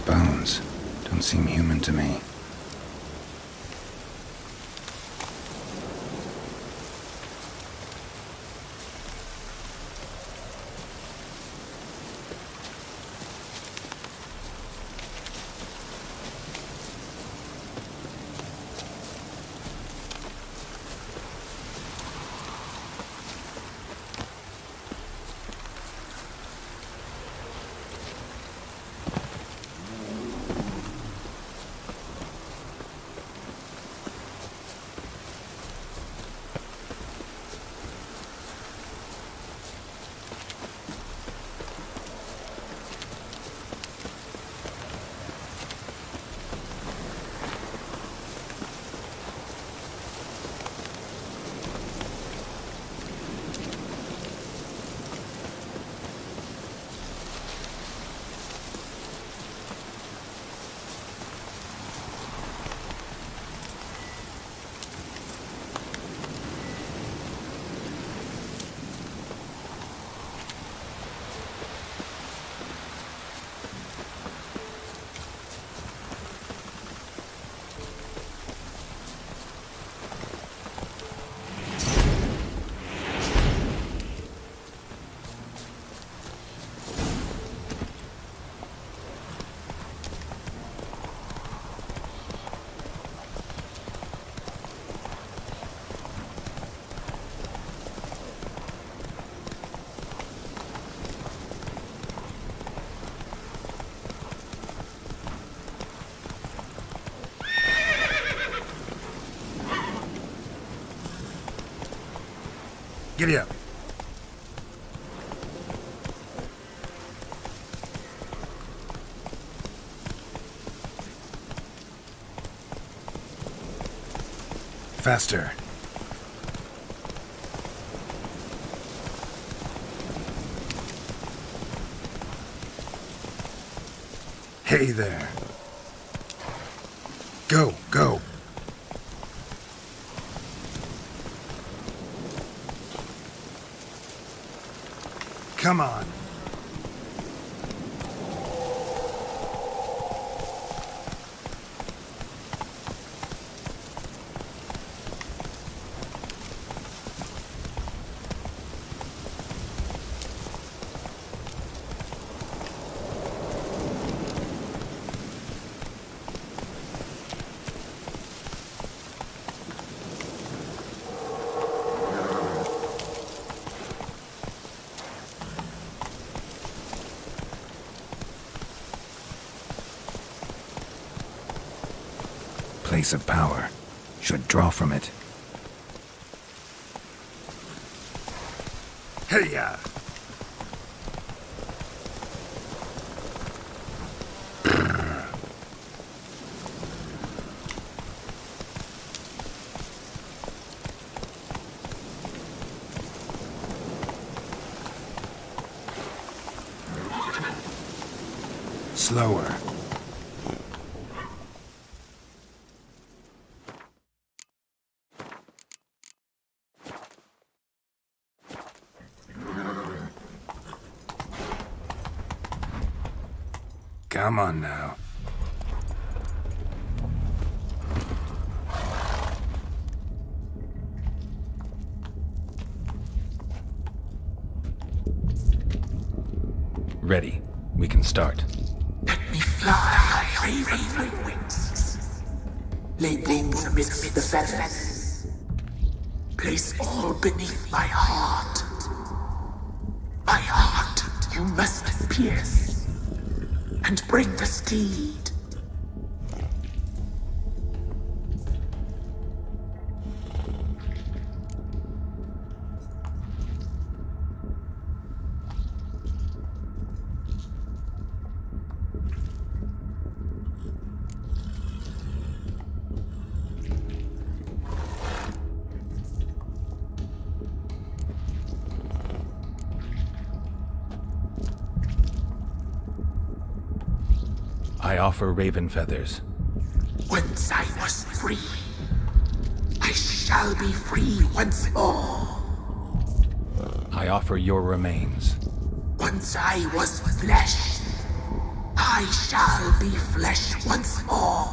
E: bones don't seem human to me.
L: Giddy up. Faster. Hey there. Go, go. Come on.
E: Place of power. Should draw from it.
L: Hey-ya!
E: Slower. Come on now. Ready. We can start.
K: Let me fly, raven wings. Lay wings amidst the feathers. Place all beneath my heart. My heart you must pierce. And bring the steed.
E: I offer raven feathers.
K: Once I was free, I shall be free once more.
E: I offer your remains.
K: Once I was flesh, I shall be flesh once more.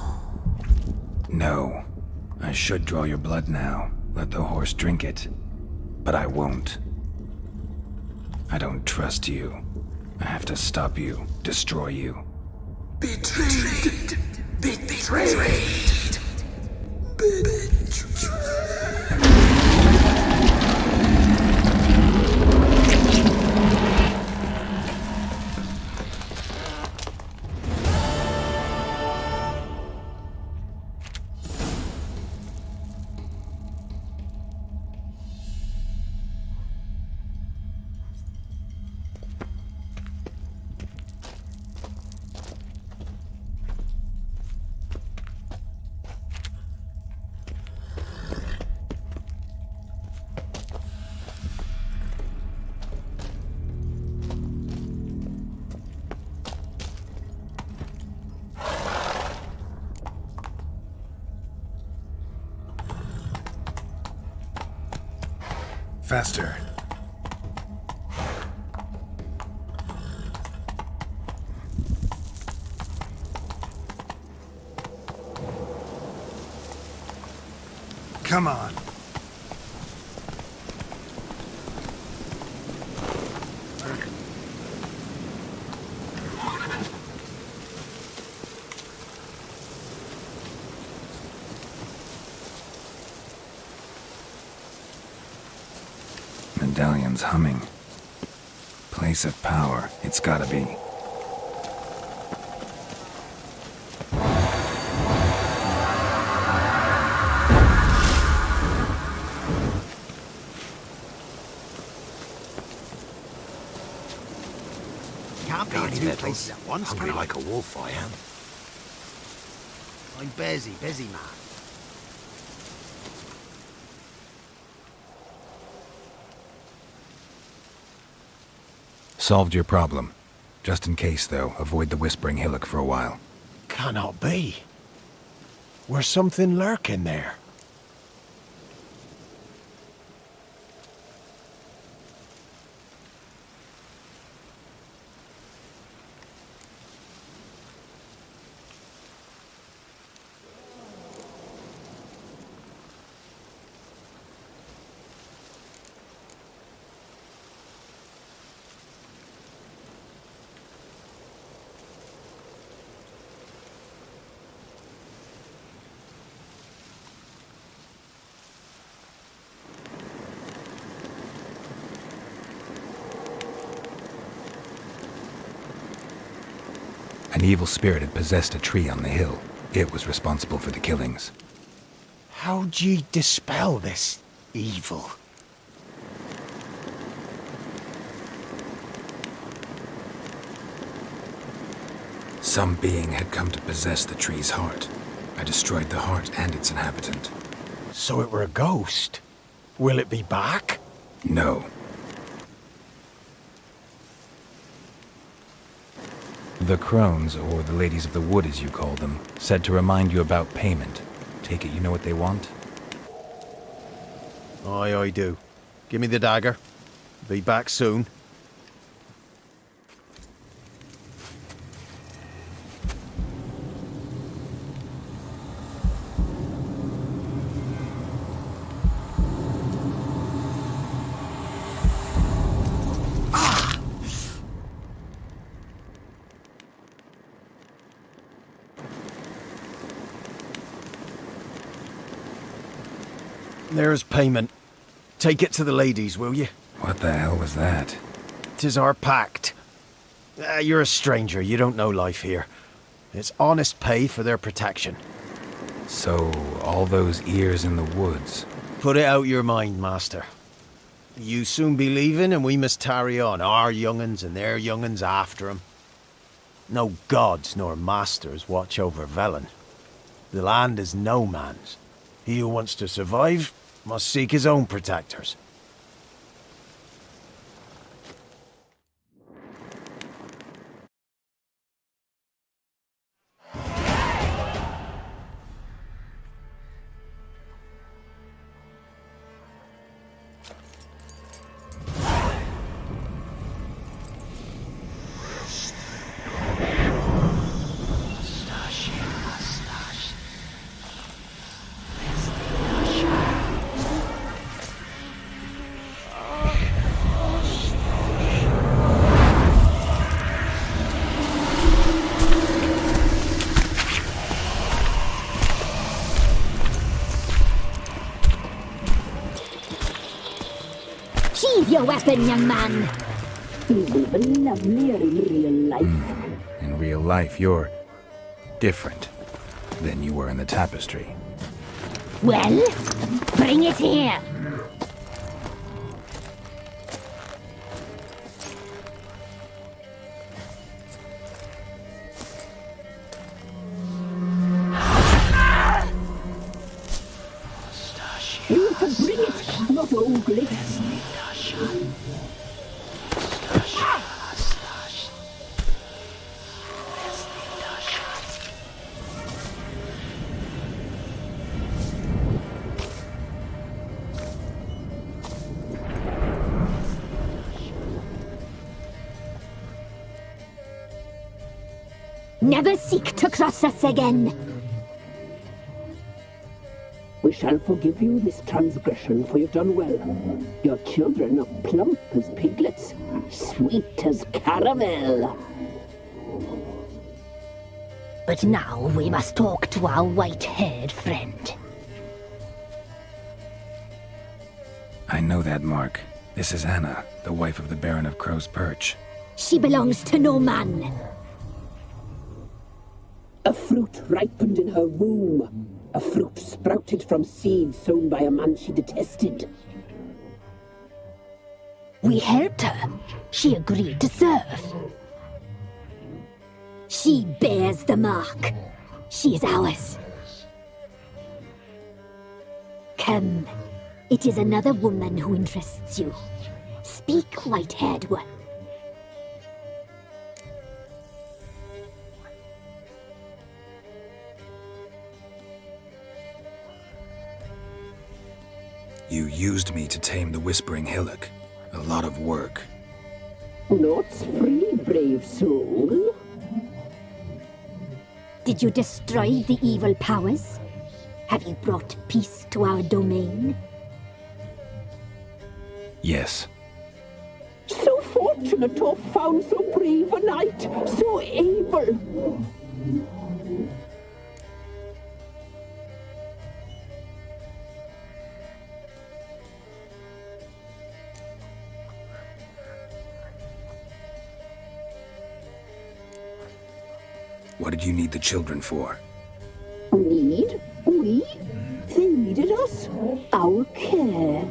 E: No. I should draw your blood now. Let the horse drink it. But I won't. I don't trust you. I have to stop you, destroy you.
K: Betrayed. Betrayed. Betrayed.
L: Faster. Come on.
E: Medallion's humming. Place of power, it's gotta be.
J: Can't be in two places at once,
E: Hungry like a wolf, I am.
J: I'm busy, man.
E: Solved your problem. Just in case, though, avoid the Whispering Hillock for a while.
J: Cannot be. Where's something lurking there?
E: An evil spirit had possessed a tree on the hill. It was responsible for the killings.
J: How'd ye dispel this evil?
E: Some being had come to possess the tree's heart. I destroyed the heart and its inhabitant.
J: So it were a ghost. Will it be back?
E: No. The crones, or the ladies of the wood as you call them, said to remind you about payment. Take it you know what they want?
J: Aye, I do. Give me the dagger. Be back soon. There's payment. Take it to the ladies, will you?
E: What the hell was that?
J: 'Tis our pact. You're a stranger, you don't know life here. It's honest pay for their protection.
E: So, all those ears in the woods.
J: Put it out your mind, master. You soon be leaving and we must tarry on, our young'uns and their young'uns after 'em. No gods nor masters watch over Velen. The land is no man's. He who wants to survive must seek his own protectors.
H: Sheathe your weapon, young man.
I: He's even lovelier in real life.
E: In real life, you're different than you were in the tapestry.
G: Well, bring it here.
I: You can bring it, not ugly.
H: Never seek to cross us again.
I: We shall forgive you this transgression, for you've done well. Your children are plump as piglets, sweet as caramel.
G: But now we must talk to our white-haired friend.
E: I know that mark. This is Anna, the wife of the Baron of Crow's Perch.
H: She belongs to no man.
I: A fruit ripened in her womb. A fruit sprouted from seeds sown by a man she detested.
G: We helped her. She agreed to serve.
H: She bears the mark. She is ours. Come. It is another woman who interests you. Speak, white-haired one.
E: You used me to tame the Whispering Hillock. A lot of work.
I: Naught's free, brave soul.
H: Did you destroy the evil powers? Have you brought peace to our domain?
E: Yes.
I: So fortunate to have found so brave a knight, so able.
E: What did you need the children for?
I: Need? We? They needed us. Our care.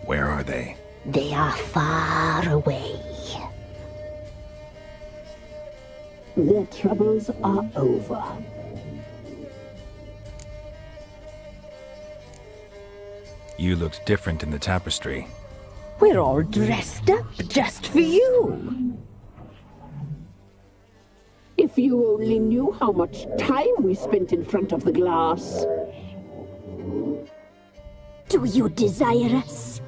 E: Where are they?
G: They are far away.
I: Their troubles are over.
E: You looked different in the tapestry.
G: We're all dressed up just for you.
I: If you only knew how much time we spent in front of the glass.
H: Do you desire us?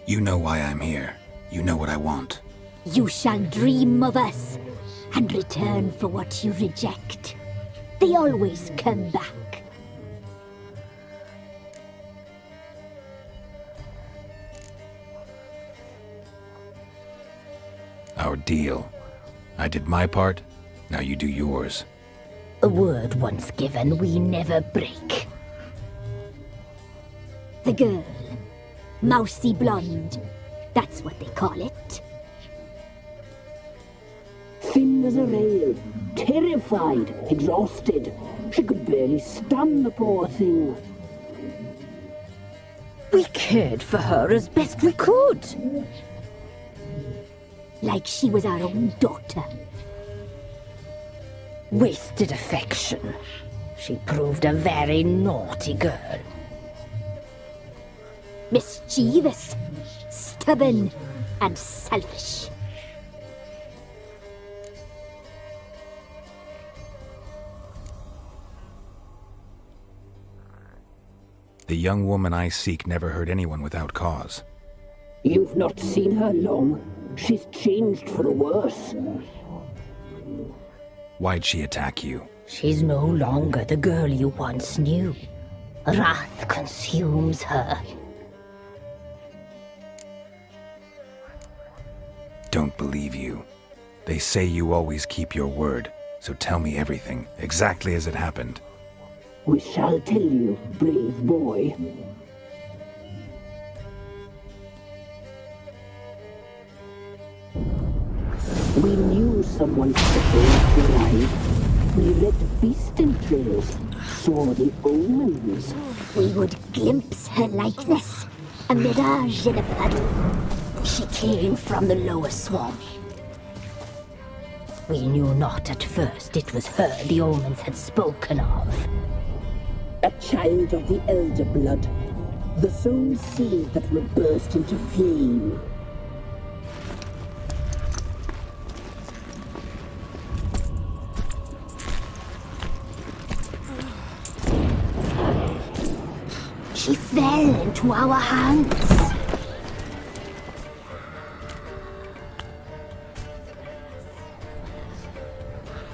E: You know why I'm here. You know what I want.
H: You shall dream of us and return for what you reject. They always come back.
E: Our deal. I did my part, now you do yours.
G: A word once given, we never break.
H: The girl. Mousy blonde. That's what they call it.
I: Thin as a rail, terrified, exhausted. She could barely stand, the poor thing.
G: We cared for her as best we could.
H: Like she was our own daughter.
G: Wasted affection. She proved a very naughty girl.
H: Mischievous, stubborn, and selfish.
E: The young woman I seek never hurt anyone without cause.
I: You've not seen her long. She's changed for the worse.
E: Why'd she attack you?
G: She's no longer the girl you once knew. Wrath consumes her.
E: Don't believe you. They say you always keep your word, so tell me everything, exactly as it happened.
I: We shall tell you, brave boy. We knew someone supposed to arrive. We read beast entrails, saw the omens.
H: We would glimpse her likeness, a mirage in a puddle.
G: She came from the lower swamp. We knew not at first it was her the omens had spoken of.
I: A child of the elder blood, the sown seed that will burst into flame.
H: She fell into our hands.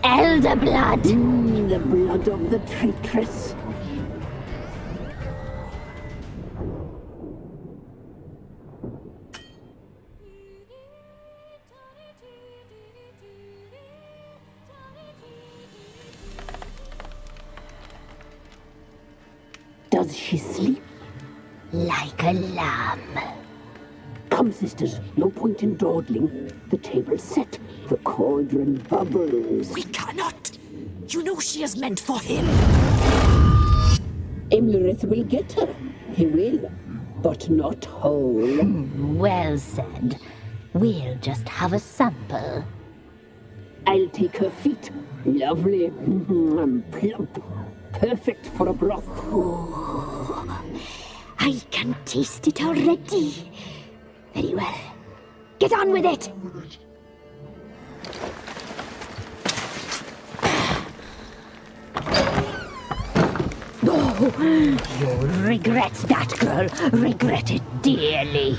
G: Elder blood!
I: The blood of the traitress. Does she sleep?
G: Like a lamb.
I: Come, sisters, no point in dawdling. The table's set, the cauldron bubbles.
M: We cannot! You know she is meant for him!
I: Imlerith will get her. He will, but not whole.
G: Well said. We'll just have a sample.
I: I'll take her feet. Lovely. Plump. Perfect for a broth.
H: I can taste it already. Very well. Get on with it!
G: Oh, you'll regret that, girl. Regret it dearly.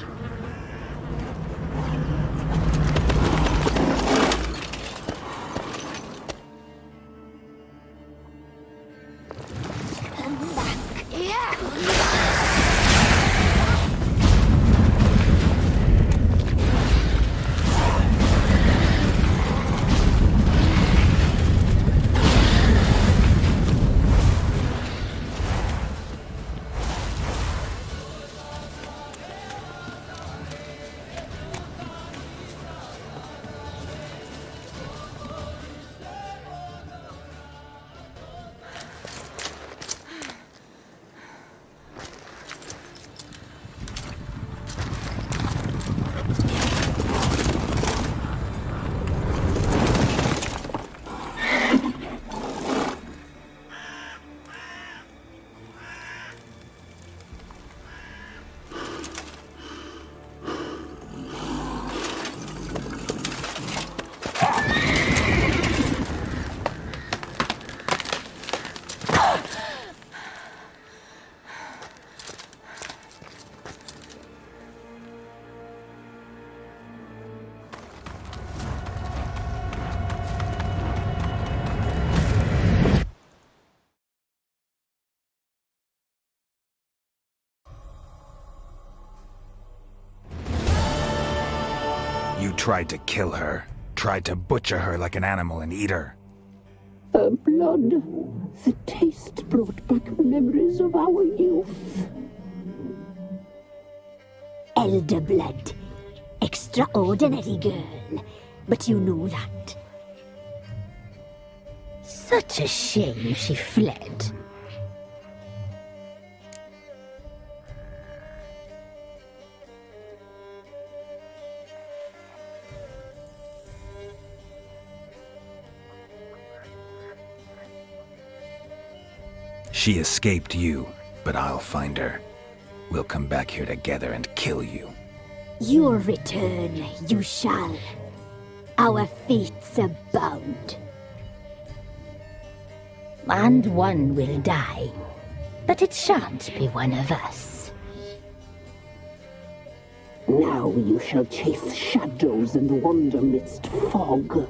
E: You tried to kill her, tried to butcher her like an animal and eat her.
I: Her blood. The taste brought back memories of our youth.
H: Elder blood. Extraordinary girl. But you know that.
G: Such a shame she fled.
E: She escaped you, but I'll find her. We'll come back here together and kill you.
H: Your return, you shall. Our fates are bound.
G: And one will die, but it shan't be one of us.
I: Now you shall chase shadows and wander midst fog.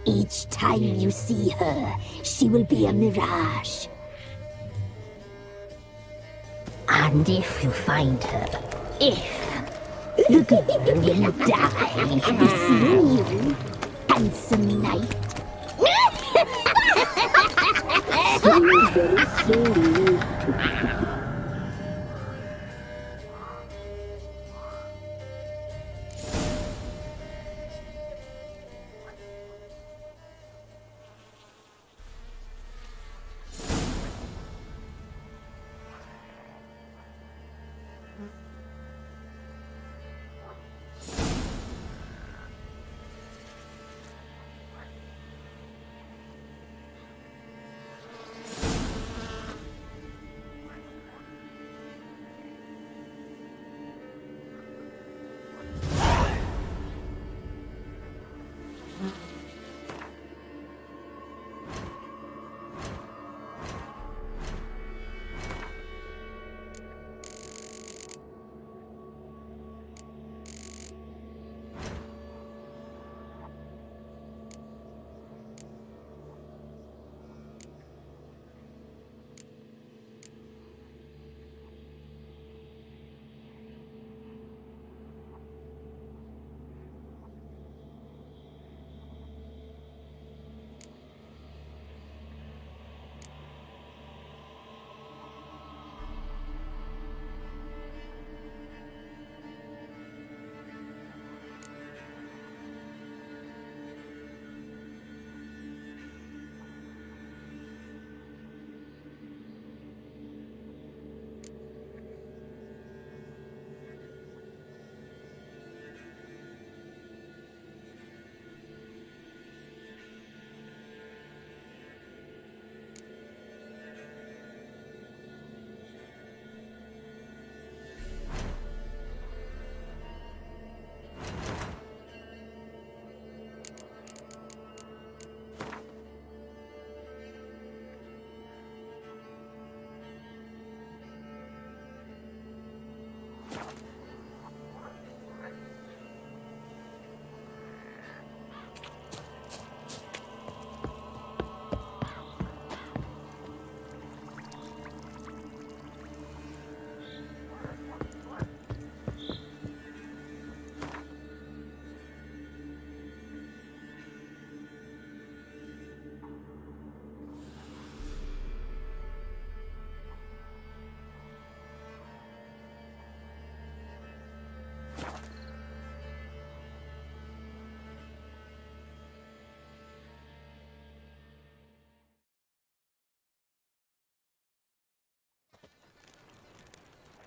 H: Each time you see her, she will be a mirage.
G: And if you find her, the girl will die.
H: Be seeing you, handsome knight.
I: Very slowly.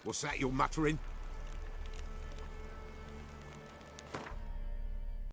N: What's that you're muttering?